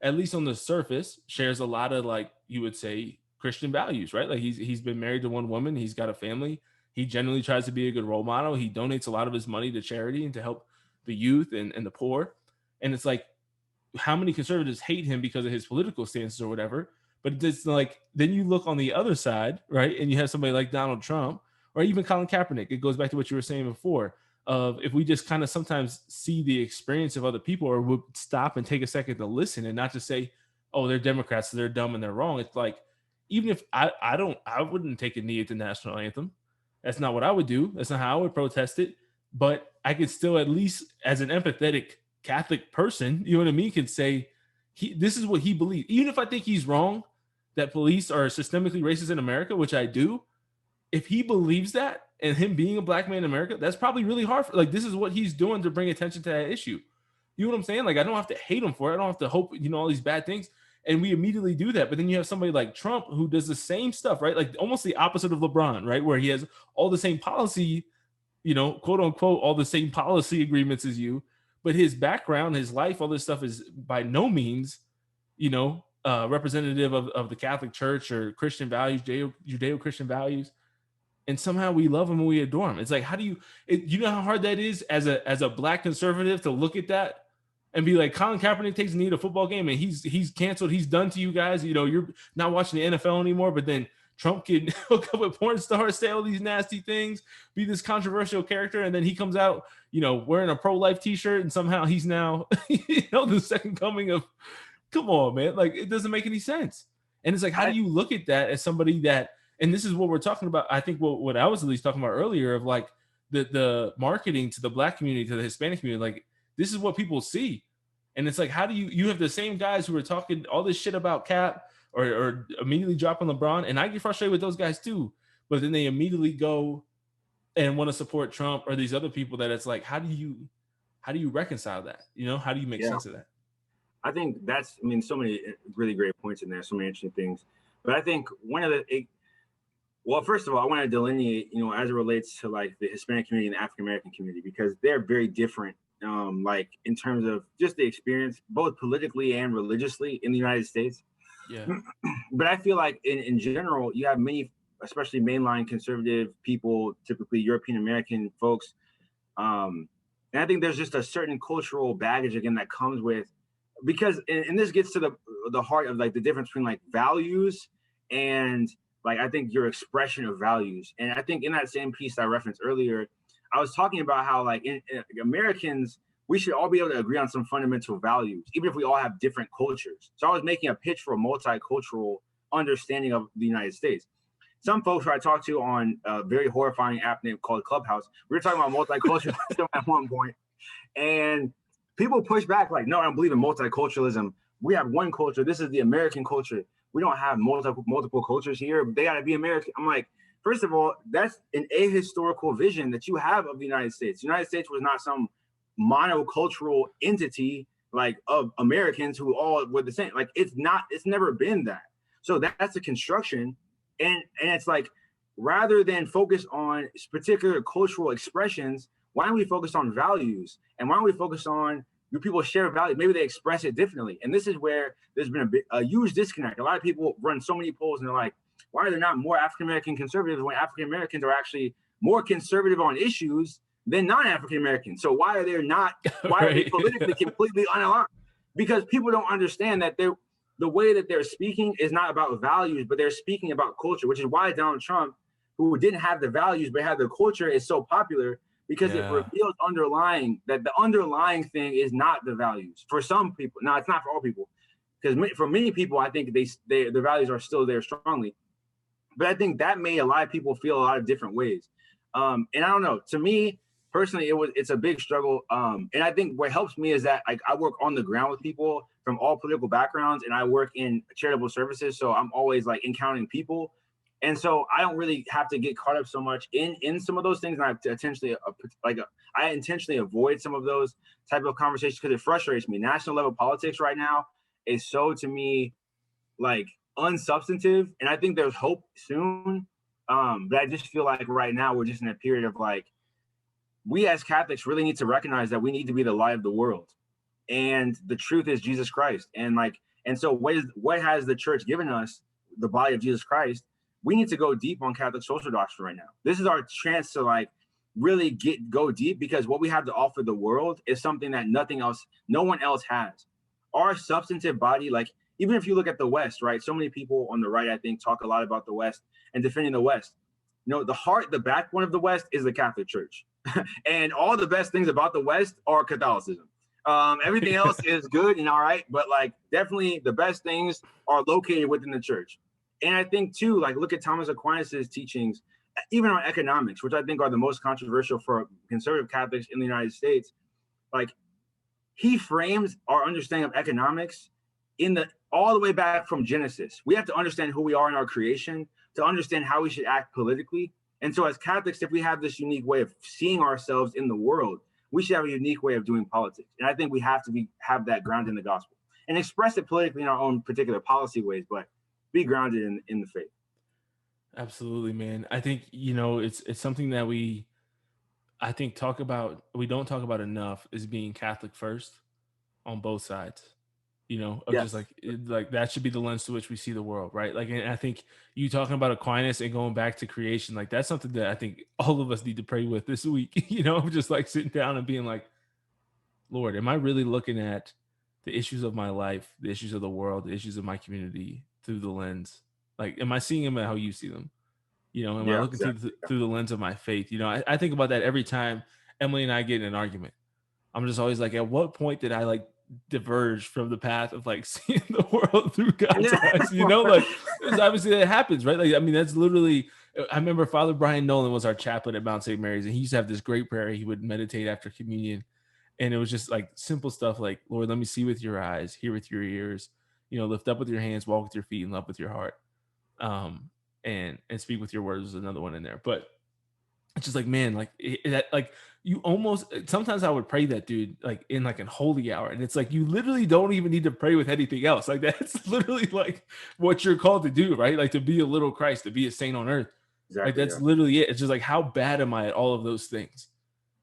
at least on the surface shares a lot of like you would say Christian values, right? Like he's been married to one woman, he's got a family, he generally tries to be a good role model, he donates a lot of his money to charity and to help the youth and the poor. And it's like, how many conservatives hate him because of his political stances or whatever? But it's like, then you look on the other side, right? And you have somebody like Donald Trump or even Colin Kaepernick. It goes back to what you were saying before of if we just kind of sometimes see the experience of other people or would stop and take a second to listen and not just say, oh, they're Democrats, so they're dumb and they're wrong. It's like, even if I wouldn't take a knee at the national anthem. That's not what I would do. That's not how I would protest it. But I could still, at least as an empathetic Catholic person, you know what I mean, can say this is what he believes. Even if I think he's wrong, that police are systemically racist in America, which I do. If he believes that, and him being a black man in America, that's probably really hard. Like this is what he's doing to bring attention to that issue. You know what I'm saying? Like I don't have to hate him for it. I don't have to hope, all these bad things. And we immediately do that. But then you have somebody like Trump who does the same stuff, right? Like almost the opposite of LeBron, right? Where he has all the same policy, quote unquote, all the same policy agreements as you. But his background, his life, all this stuff is by no means, representative of the Catholic Church or Christian values, Judeo-Christian values. And somehow we love him and we adore him. It's like, how do you know how hard that is as a black conservative to look at that and be like, Colin Kaepernick takes a knee at a football game and he's canceled. He's done to you guys. You're not watching the NFL anymore, but then Trump can hook up with porn stars, say all these nasty things, be this controversial character. And then he comes out, wearing a pro-life t-shirt and somehow he's now, the second coming of, come on, man. Like it doesn't make any sense. And it's like, how do you look at that as somebody that, and this is what we're talking about. I think what I was at least talking about earlier of like the marketing to the black community, to the Hispanic community, like this is what people see. And it's like, how do you have the same guys who are talking all this shit about Cap or immediately dropping LeBron. And I get frustrated with those guys too, but then they immediately go and want to support Trump or these other people that it's like, how do you reconcile that? How do you make sense of that? I think so many really great points in there, so many interesting things. But I think well, first of all, I want to delineate, as it relates to like the Hispanic community and the African American community, because they're very different, like in terms of just the experience, both politically and religiously in the United States. Yeah. But I feel like in general, you have many, especially mainline conservative people, typically European American folks. And I think there's just a certain cultural baggage, again, that comes with, because, and this gets to the heart of like the difference between like values and like, I think your expression of values. And I think in that same piece I referenced earlier, I was talking about how like in Americans, we should all be able to agree on some fundamental values, even if we all have different cultures. So I was making a pitch for a multicultural understanding of the United States. Some folks who I talked to on a very horrifying app named called Clubhouse, we were talking about multiculturalism at one point, and people push back like, no, I don't believe in multiculturalism. We have one culture. This is the American culture. We don't have multiple cultures here. They got to be American. I'm like, first of all, that's an ahistorical vision that you have of the United States. The United States was not some monocultural entity like of Americans who all were the same. Like it's never been that. So that's a construction. And it's like, rather than focus on particular cultural expressions, why don't we focus on values? And why don't we focus on, do people share values? Maybe they express it differently. And this is where there's been a huge disconnect. A lot of people run so many polls and they're like, why are there not more African-American conservatives when African-Americans are actually more conservative on issues than non-African-Americans? So why are they politically completely unaligned? Because people don't understand that the way that they're speaking is not about values, but they're speaking about culture, which is why Donald Trump, who didn't have the values but had the culture, is so popular, because it reveals underlying that the underlying thing is not the values for some people. Now, it's not for all people, because for many people, I think the values are still there strongly. But I think that made a lot of people feel a lot of different ways. And I don't know. To me personally, it's a big struggle. And I think what helps me is that I work on the ground with people from all political backgrounds, and I work in charitable services, so I'm always like encountering people. And so I don't really have to get caught up so much in some of those things. And I intentionally avoid some of those type of conversations because it frustrates me. National level politics right now is so, to me, like unsubstantive. And I think there's hope soon. But I just feel like right now we're just in a period of like, we as Catholics really need to recognize that we need to be the light of the world. And the truth is Jesus Christ. And so what has the church given us? The body of Jesus Christ. We need to go deep on Catholic social doctrine right now. This is our chance to like really go deep, because what we have to offer the world is something that no one else has. Our substantive body, like even if you look at the West, right? So many people on the right, I think, talk a lot about the West and defending the West. The backbone of the West is the Catholic Church. And all the best things about the West are Catholicism. Everything else is good and all right, but like definitely the best things are located within the church. And I think too, like look at Thomas Aquinas's teachings, even on economics, which I think are the most controversial for conservative Catholics in the United States. Like he frames our understanding of economics all the way back from Genesis. We have to understand who we are in our creation to understand how we should act politically. And so as Catholics, if we have this unique way of seeing ourselves in the world, we should have a unique way of doing politics. And I think we have to have that grounded in the gospel and express it politically in our own particular policy ways, but be grounded in the faith. Absolutely, man. I think, it's something that we don't talk about enough, is being Catholic first on both sides, of Yes. just like that should be the lens to which we see the world, right? Like, and I think you talking about Aquinas and going back to creation, like that's something that I think all of us need to pray with this week, just like sitting down and being like, Lord, am I really looking at the issues of my life, the issues of the world, the issues of my community through the lens? Like, am I seeing them how you see them? Am I looking through the lens of my faith? I think about that every time Emily and I get in an argument. I'm just always like, at what point did I like diverge from the path of like seeing the world through God's eyes? Like, because obviously that happens, right? Like, I mean, that's literally. I remember Father Brian Nolan was our chaplain at Mount St. Mary's, and he used to have this great prayer. He would meditate after communion, and it was just like simple stuff like, Lord, let me see with your eyes, hear with your ears, lift up with your hands, walk with your feet, and love with your heart. And speak with your words is another one in there. But it's just like, man, like that, like you almost, sometimes I would pray that, dude, like in like a holy hour. And it's like, you literally don't even need to pray with anything else. Like that's literally like what you're called to do, right? Like to be a little Christ, to be a saint on earth. Exactly, like that's literally it. It's just like, how bad am I at all of those things?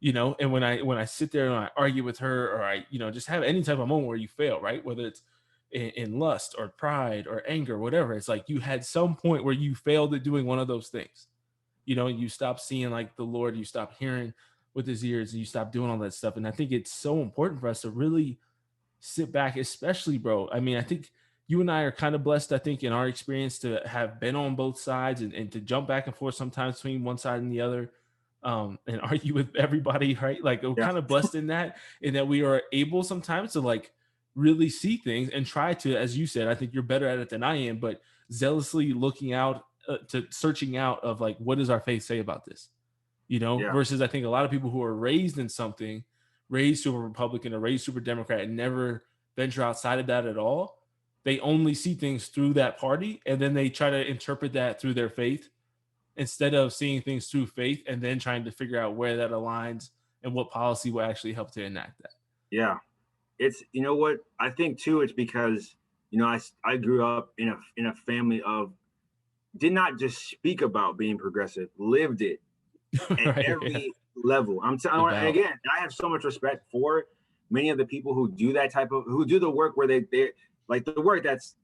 And when I sit there and I argue with her, or I, just have any type of moment where you fail, right? Whether it's in lust or pride or anger, whatever. It's like you had some point where you failed at doing one of those things, you stop seeing like the Lord, you stop hearing with his ears, and you stop doing all that stuff. And I think it's so important for us to really sit back, especially, bro. I mean, I think you and I are kind of blessed, I think, in our experience to have been on both sides and to jump back and forth sometimes between one side and the other, and argue with everybody, right? Like we're kind of blessed in that we are able sometimes to like really see things and try to, as you said, I think you're better at it than I am, but zealously looking out to searching out of like, what does our faith say about this? Versus I think a lot of people who are raised in something, raised to a Republican or raised to a Democrat and never venture outside of that at all, they only see things through that party, and then they try to interpret that through their faith instead of seeing things through faith and then trying to figure out where that aligns and what policy will actually help to enact that. Yeah. It's, what I think too, it's because, I grew up in a family of, did not just speak about being progressive, lived it at every level. I'm telling you, again, I have so much respect for many of the people who do that who do the work where they like the work that's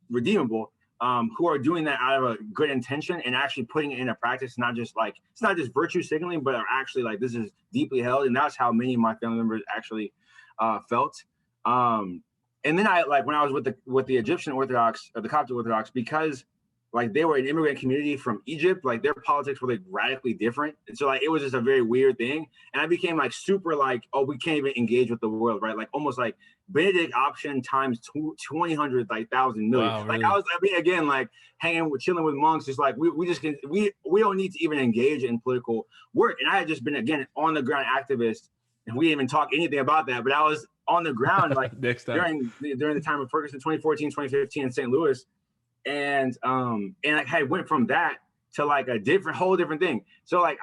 redeemable, who are doing that out of a good intention and actually putting it into practice. It's not just virtue signaling, but are actually like, this is deeply held. And that's how many of my family members actually felt. And then I like when I was with the Egyptian Orthodox or the Coptic Orthodox, because like they were an immigrant community from Egypt, like their politics were like radically different. And so like it was just a very weird thing. And I became like super like, oh, we can't even engage with the world, right? Like almost like Benedict option times 20, like 1,000,000,000. Wow, Like really? I mean, again, like hanging with chilling with monks, just like we just can we don't need to even engage in political work. And I had just been again on the ground activist, and we didn't even talk anything about that, but I was on the ground like Next time. during the time of Ferguson, 2014, 2015 in St. Louis. And I went from that to like a whole different thing. So like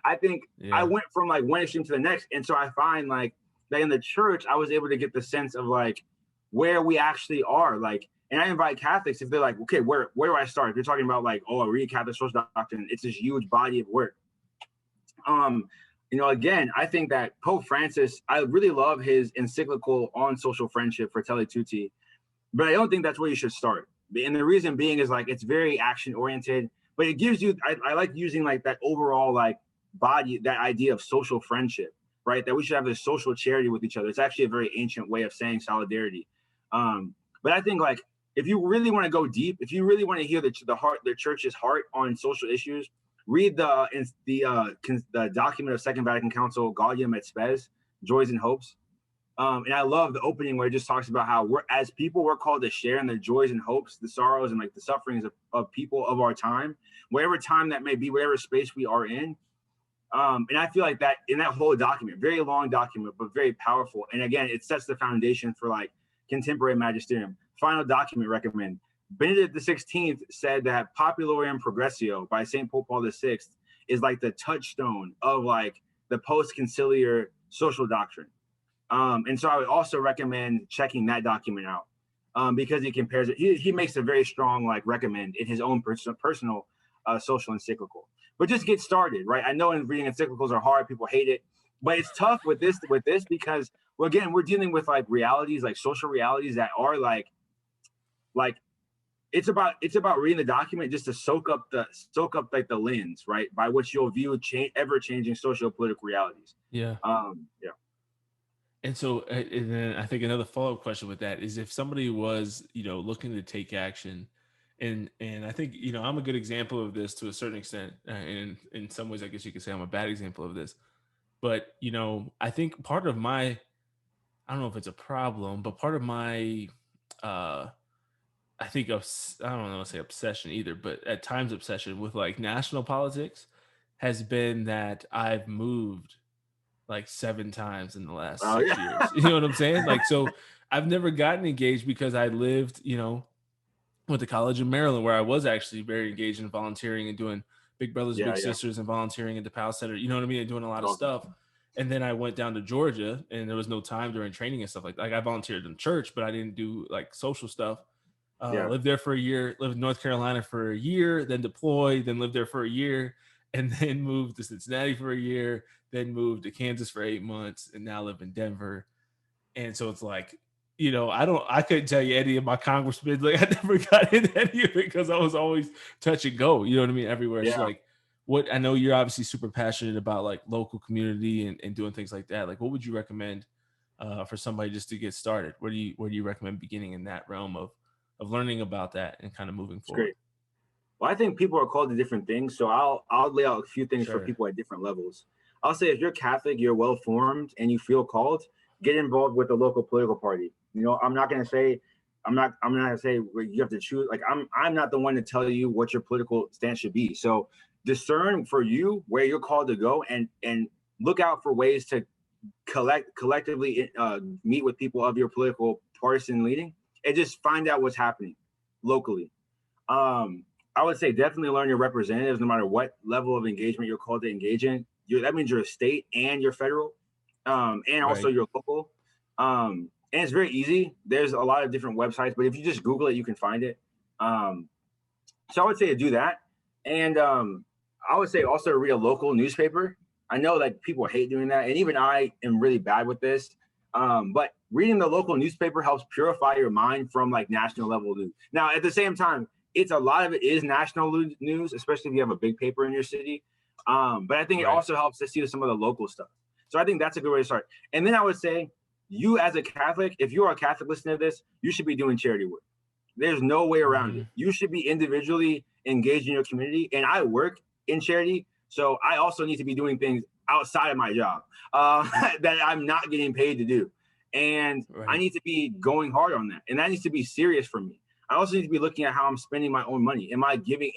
I think I went from like one extreme to the next. And so I find like that in the church, I was able to get the sense of like where we actually are. Like, and I invite Catholics if they're like, okay, where do I start? If you're talking about like, oh, I read Catholic social doctrine, it's this huge body of work. Again, I think that Pope Francis, I really love his encyclical on social friendship, Fratelli Tutti, but I don't think that's where you should start. And the reason being is like it's very action oriented, but it gives you, I like using like that overall like body, that idea of social friendship, right? That we should have this social charity with each other. It's actually a very ancient way of saying solidarity. But I think like if you really want to go deep, if you really want to hear the church's heart on social issues, read the document of Second Vatican Council, Gaudium Et Spes, Joys and Hopes. And I love the opening where it just talks about how as people, we're called to share in the joys and hopes, the sorrows and like the sufferings of people of our time, whatever time that may be, whatever space we are in. And I feel like that in that whole document, very long document, but very powerful. And again, it sets the foundation for like contemporary magisterium. Final document recommend. Benedict XVI said that Populorum Progressio by St. Pope Paul VI is like the touchstone of like the post-conciliar social doctrine. And so I would also recommend checking that document out because he compares it. He makes a very strong like recommend in his own personal social encyclical. But just get started, right? I know reading encyclicals are hard. People hate it. But it's tough with this because, well, again, we're dealing with like realities, like social realities that are like it's about reading the document just to soak up like the lens, right, by which you'll view ever changing socio-political realities. Yeah. And so, and then I think another follow-up question with that is if somebody was, looking to take action, and I think, I'm a good example of this to a certain extent, and in some ways, I guess you could say I'm a bad example of this. But I think part of my, I don't know if it's a problem, but part of my, I think I don't know, say obsession either, but at times obsession with like national politics has been that I've moved like 7 times in the last 6 years. You know what I'm saying? Like, so I've never gotten engaged because I lived, went to college in Maryland where I was actually very engaged in volunteering and doing Big Brothers, Big Sisters and volunteering at the Powell Center. You know what I mean? And doing a lot of stuff. And then I went down to Georgia and there was no time during training and stuff like that. Like I volunteered in church, but I didn't do like social stuff. Lived there for a year, lived in North Carolina for a year, then deployed, then lived there for a year, and then moved to Cincinnati for a year, then moved to Kansas for 8 months, and now live in Denver. And so it's like, I couldn't tell you any of my congressmen. Like I never got in any of it because I was always touch and go. You know what I mean? Everywhere. Yeah. So like I know you're obviously super passionate about like local community and doing things like that. Like what would you recommend for somebody just to get started? Where do you recommend beginning in that realm of learning about that and kind of moving forward? Great. Well, I think people are called to different things. So I'll lay out a few things for people at different levels. I'll say if you're Catholic, you're well-formed and you feel called, get involved with the local political party. I'm not going to say you have to choose. Like I'm not the one to tell you what your political stance should be. So discern for you where you're called to go and look out for ways to collectively meet with people of your political partisan leaning and just find out what's happening locally. I would say definitely learn your representatives, no matter what level of engagement you're called to engage in. That means you're a state and you're federal, and also your local. And it's very easy. There's a lot of different websites, but if you just Google it, you can find it. So I would say to do that. And I would say also to read a local newspaper. I know that people hate doing that. And even I am really bad with this. But reading the local newspaper helps purify your mind from like national level news. Now, at the same time, a lot of it is national news, especially if you have a big paper in your city. But I think it also helps to see some of the local stuff. So I think that's a good way to start. And then I would say you as a Catholic, if you're a Catholic listening to this, you should be doing charity work. There's no way around it. You should be individually engaged in your community. And I work in charity, so I also need to be doing things outside of my job that I'm not getting paid to do. And I need to be going hard on that. And that needs to be serious for me. I also need to be looking at how I'm spending my own money. Am I giving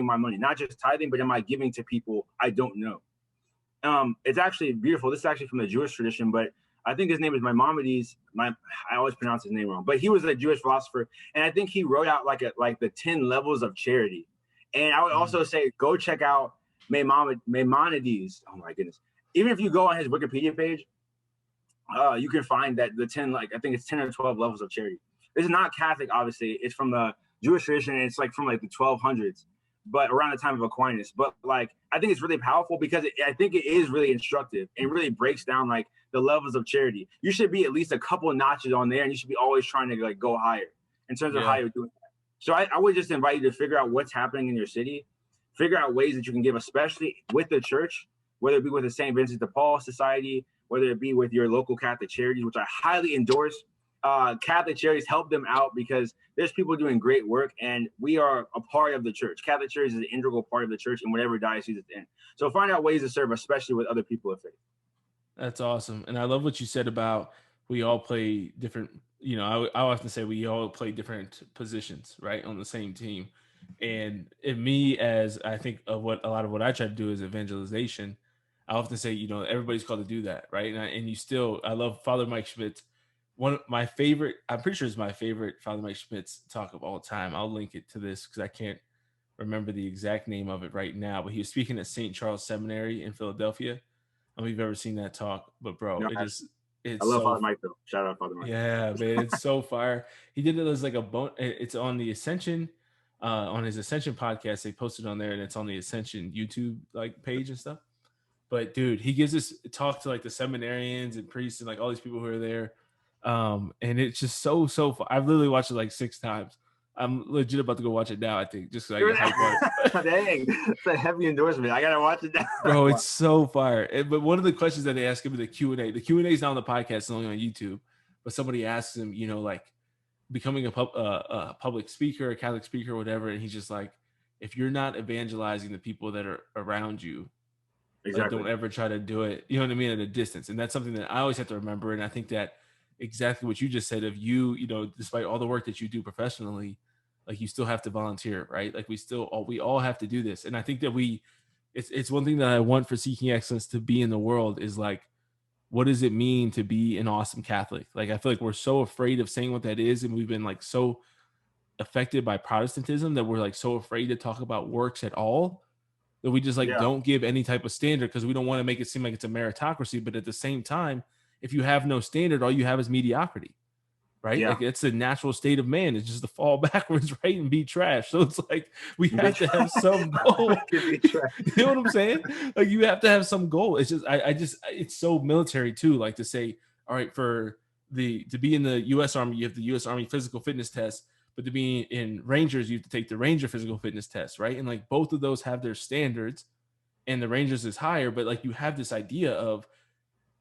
my money? Not just tithing, but am I giving to people I don't know? It's actually beautiful. This is actually from the Jewish tradition, but I think his name is Maimonides. I always pronounce his name wrong, but he was a Jewish philosopher, and I think he wrote out like the 10 levels of charity. And I would also say go check out Maimonides. Oh my goodness! Even if you go on his Wikipedia page, you can find that the 10, like I think it's 10 or 12 levels of charity. This is not Catholic, obviously. It's from the Jewish tradition, and it's like from like the 1200s, but around the time of Aquinas. But like I think it's really powerful because I think it is really instructive and really breaks down like the levels of charity. You should be at least a couple of notches on there, and you should be always trying to like go higher in terms of how you're doing that. So I would just invite you to figure out what's happening in your city, figure out ways that you can give, especially with the church, whether it be with the St. Vincent de Paul Society, whether it be with your local Catholic charities, which I highly endorse. Catholic charities, help them out because there's people doing great work, and we are a part of the church. Catholic charities is an integral part of the church in whatever diocese it's in. So find out ways to serve, especially with other people of faith. That's awesome. And I love what you said about we all play different, I often say we all play different positions, right, on the same team. And in me, as I think of what a lot of what I try to do is evangelization, I often say, everybody's called to do that, right? I love Father Mike Schmitz. One of my favorite, I'm pretty sure it's my favorite Father Mike Schmitz talk of all time. I'll link it to this because I can't remember the exact name of it right now, but he was speaking at St. Charles Seminary in Philadelphia. I don't know if you've ever seen that talk, but bro, it's I love Father Mike though. Shout out Father Mike. Yeah, man, it's so fire. He did it as like it's on the Ascension, on his Ascension podcast. They posted on there, and it's on the Ascension YouTube like page and stuff. But dude, he gives this talk to like the seminarians and priests and like all these people who are there. And it's just so fun. I've literally watched it like 6 times. I'm legit about to go watch it now, I think, just because I get hyped. Dang, it's a heavy endorsement. I gotta watch it now. Bro, it's so fire. But one of the questions that they ask him in the Q&A, the Q&A is not on the podcast, it's only on YouTube. But somebody asks him, like becoming a public speaker, a Catholic speaker, or whatever, and he's just like, if you're not evangelizing the people that are around you, like, don't ever try to do it. You know what I mean? At a distance. And that's something that I always have to remember. And I think that exactly what you just said of you, despite all the work that you do professionally, like you still have to volunteer, right? Like we all have to do this. And I think that it's one thing that I want for Seeking Excellence to be in the world is like, what does it mean to be an awesome Catholic? Like, I feel like we're so afraid of saying what that is. And we've been like so affected by Protestantism that we're like so afraid to talk about works at all that we just like don't give any type of standard because we don't want to make it seem like it's a meritocracy. But at the same time, if you have no standard, all you have is mediocrity, right? Like it's the natural state of man. It's just to fall backwards, right? And be trash. So it's like, we have to have some goal. You know what I'm saying? Like you have to have some goal. It's just, it's so military too. Like to say, all right, to be in the U.S. Army, you have the U.S. Army physical fitness test, but to be in Rangers, you have to take the Ranger physical fitness test, right? And like both of those have their standards and the Rangers is higher, but like you have this idea of,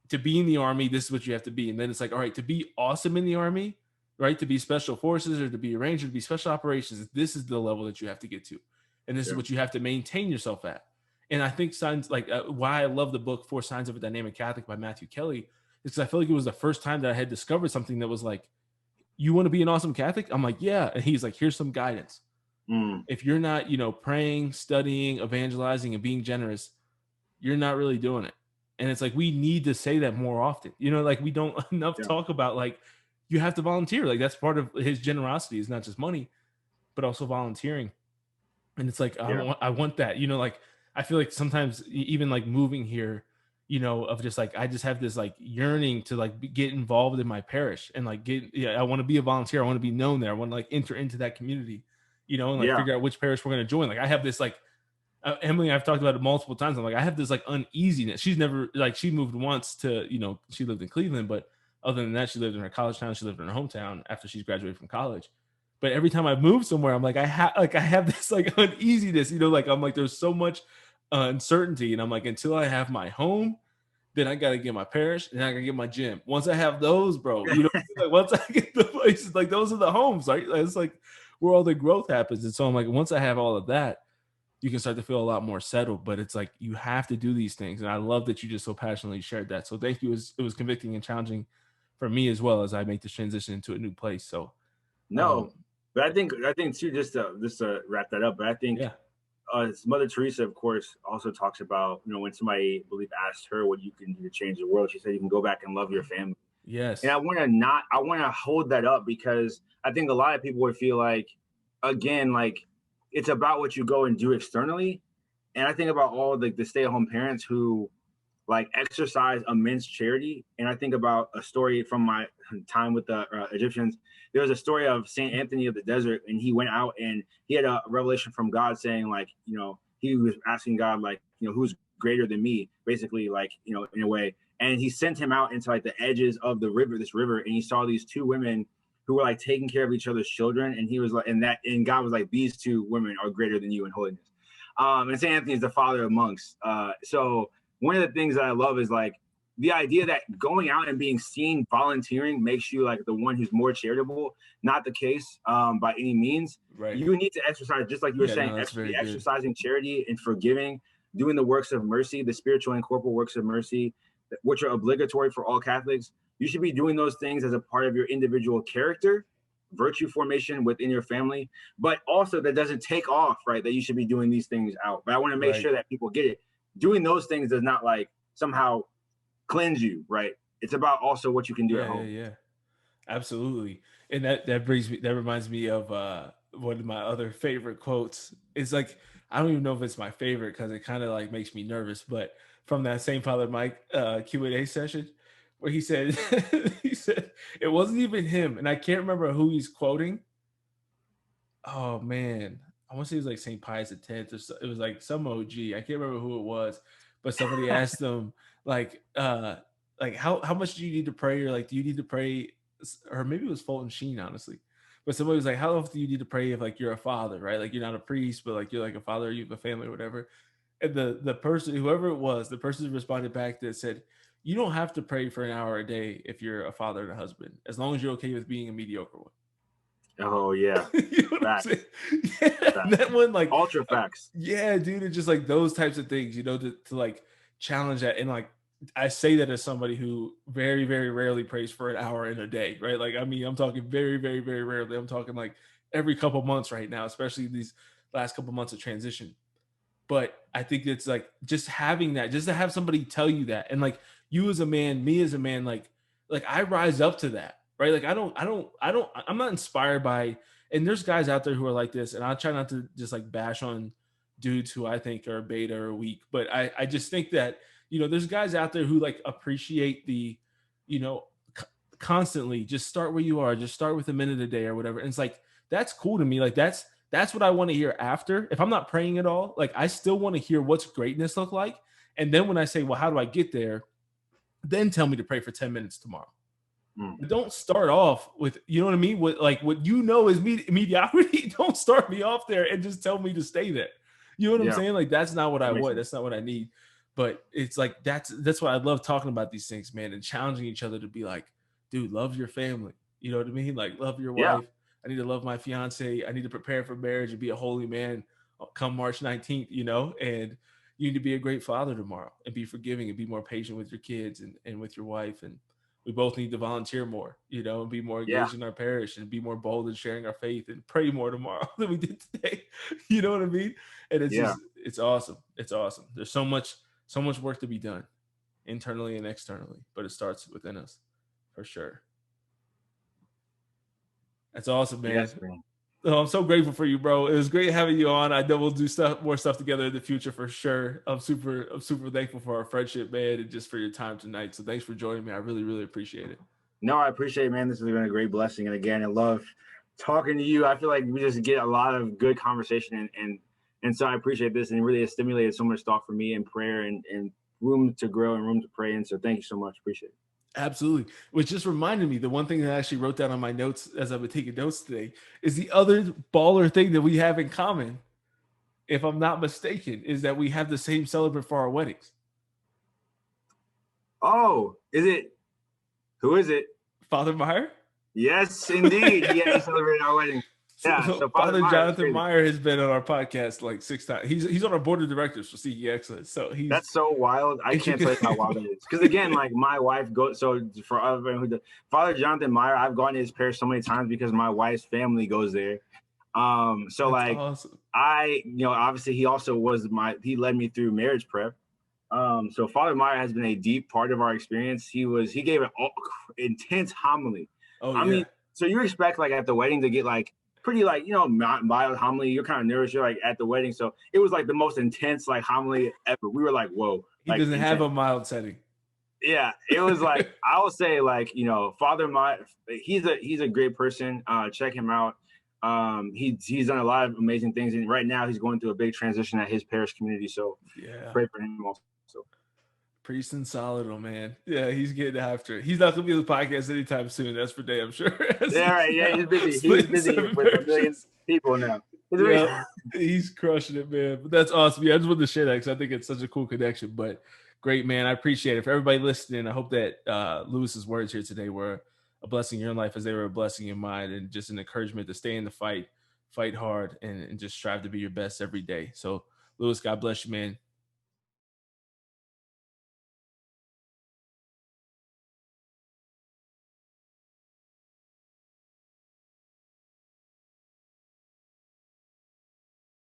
to be in the Army, this is what you have to be. And then it's like, all right, to be awesome in the Army, right? To be special forces or to be a Ranger, to be special operations, this is the level that you have to get to. And this is what you have to maintain yourself at. And I think why I love the book 4 Signs of a Dynamic Catholic by Matthew Kelly is because I feel like it was the first time that I had discovered something that was like, you want to be an awesome Catholic? I'm like, yeah. And he's like, here's some guidance. If you're not, praying, studying, evangelizing, and being generous, you're not really doing it. And it's like, we need to say that more often, like we don't enough talk about like, you have to volunteer. Like that's part of his generosity is not just money, but also volunteering. And it's like, I want that, like, I feel like sometimes even like moving here, of just like, I just have this like yearning to like get involved in my parish and like I want to be a volunteer. I want to be known there. I want to like enter into that community, and like figure out which parish we're going to join. Like I have this like, Emily, I've talked about it multiple times. I'm like, I have this like uneasiness. She's never like, she moved once to, she lived in Cleveland, but other than that, she lived in her college town. She lived in her hometown after she's graduated from college. But every time I move somewhere, I'm like, I have this like uneasiness, like, I'm like, there's so much uncertainty. And I'm like, until I have my home, then I got to get my parish, and I got to get my gym. Once I have those, bro, you know, like once I get the places, like those are the homes, right? It's like where all the growth happens. And so I'm like, once I have all of that, you can start to feel a lot more settled. But it's like you have to do these things, and I love that you just so passionately shared that. So thank you. It was convicting and challenging for me as well as I make this transition into a new place. So No, but I think too, just to wrap that up. But I think yeah, Mother Teresa, of course, also talks about, when somebody, I believe, asked her what you can do to change the world. She said you can go back and love your family. And yes, I want to hold that up, because I think a lot of people would feel like, again, like it's about what you go and do externally. And I think about all the stay-at-home parents who like exercise immense charity. And I think about a story from my time with the Egyptians. There was a story of Saint Anthony of the Desert, and he went out and he had a revelation from God saying, like, he was asking God, like, who's greater than me, basically, like, in a way. And he sent him out into like the edges of the river, this river, and he saw these two women who were like taking care of each other's children. And he was like, and God was like, these two women are greater than you in holiness. And Saint Anthony is the father of monks. So one of the things that I love is like the idea that going out and being seen volunteering makes you like the one who's more charitable. Not the case by any means. right. You need to exercise, just like you were Yeah, saying, no, that's very good. exercising charity and forgiving, doing the works of mercy, the spiritual and corporal works of mercy, which are obligatory for all Catholics. You should be doing those things as a part of your individual character, virtue formation within your family, but also that doesn't take off, right? That you should be doing these things out. But I want to make Right. sure that people get it. Doing those things does not like somehow cleanse you, right? It's about also what you can do at Yeah, yeah, home. yeah. Absolutely. And that reminds me of one of my other favorite quotes. It's like I don't even know if it's my favorite because it kind of like makes me nervous, but from that same Father Mike Q&A session where he said he said it wasn't even him, and I can't remember who he's quoting. Oh man, I want to say it was like St. Pius X, or it was like some OG. I can't remember who it was, but somebody asked them like, how much do you need to pray, or like, do you need to pray, or maybe it was Fulton Sheen, honestly. But somebody was like, how often do you need to pray if like you're a father, right? Like you're not a priest, but like you're like a father, you have a family, or whatever. And the person, whoever it was, the person responded back that said, you don't have to pray for an hour a day if you're a father and a husband, as long as you're okay with being a mediocre one. Oh yeah, You know what I'm facts, saying? Yeah, facts, that one, like, ultra facts. yeah, dude, it's just like those types of things, to like challenge that. And like, I say that as somebody who very, very rarely prays for an hour in a day, right? Like, I mean, I'm talking very, very, very rarely. I'm talking like every couple months right now, especially these last couple months of transition. But I think it's like just having that, just to have somebody tell you that, and like you as a man, me as a man, like I rise up to that, right? Like I'm not inspired by, and there's guys out there who are like this, and I try not to just like bash on dudes who I think are beta or weak, but I just think that there's guys out there who like appreciate the, you know, constantly just start where you are, just start with a minute a day or whatever, and it's like that's cool to me. Like that's what I want to hear after. If I'm not praying at all, like I still want to hear what's greatness look like. And then when I say, well, how do I get there? Then tell me to pray for 10 minutes tomorrow. Mm. But don't start off with, you know what I mean? With like what is mediocrity. Don't start me off there and just tell me to stay there. You know what I'm Yeah, saying? Like that's not what that I makes want. sense. That's not what I need. But it's like that's why I love talking about these things, man, and challenging each other to be like, dude, love your family. You know what I mean? Like love your Yeah, wife. I need to love my fiance. I need to prepare for marriage and be a holy man come March 19th, and you need to be a great father tomorrow and be forgiving and be more patient with your kids and with your wife. And we both need to volunteer more, and be more yeah, engaged in our parish and be more bold in sharing our faith and pray more tomorrow than we did today. You know what I mean? And yeah. it's awesome. It's awesome. There's so much work to be done internally and externally, but it starts within us for sure. That's awesome, man. Yes, man. Oh, I'm so grateful for you, bro. It was great having you on. I know we'll do more stuff together in the future for sure. I'm super thankful for our friendship, man, and just for your time tonight. So thanks for joining me. I really, really appreciate it. No, I appreciate it, man. This has been a great blessing. And again, I love talking to you. I feel like we just get a lot of good conversation, and so I appreciate this, and it really has stimulated so much thought for me in prayer, and room to grow and room to pray. And so thank you so much. Appreciate it. Absolutely. Which just reminded me, the one thing that I actually wrote down on my notes as I've been taking notes today is the other baller thing that we have in common, if I'm not mistaken, is that we have the same celebrant for our weddings. Oh, who is it? Father Meyer. Yes, indeed. Yeah, he celebrated our wedding. Yeah, So so Father Father Meyer, that's Jonathan crazy. Meyer has been on our podcast like 6 times. He's on our board of directors for Seeking Excellence. So he's That's so wild. I can't tell you how wild that is. Because again, like my wife goes. So for everyone who does, Father Jonathan Meyer, I've gone to his parish so many times because my wife's family goes there. So That's like awesome. obviously he led me through marriage prep. So Father Meyer has been a deep part of our experience. He gave an intense homily. Oh I yeah. mean, so you expect like at the wedding to get like pretty like mild homily. You're kind of nervous. You're like at the wedding, so it was like the most intense like homily ever. We were like, whoa, He like doesn't have intense. a mild setting. Yeah, it was like I will say like Father Meyer. He's a great person. Check him out. He's done a lot of amazing things, and right now he's going through a big transition at his parish community. So Yeah. pray for him also. Priest and Solid, man. Yeah, he's getting after it. He's not gonna be on the podcast anytime soon. That's for damn sure. Yeah, right. Yeah, Now he's busy. He's splitting busy 7 with a million parishes. people now. Yeah, he's crushing it, man. But that's awesome. Yeah, I just wanted to share that because I think it's such a cool connection. But great, man. I appreciate it. For everybody listening, I hope that Lewis's words here today were a blessing in your life as they were a blessing in mine, and just an encouragement to stay in the fight hard, and just strive to be your best every day. So, Lewis, God bless you, man.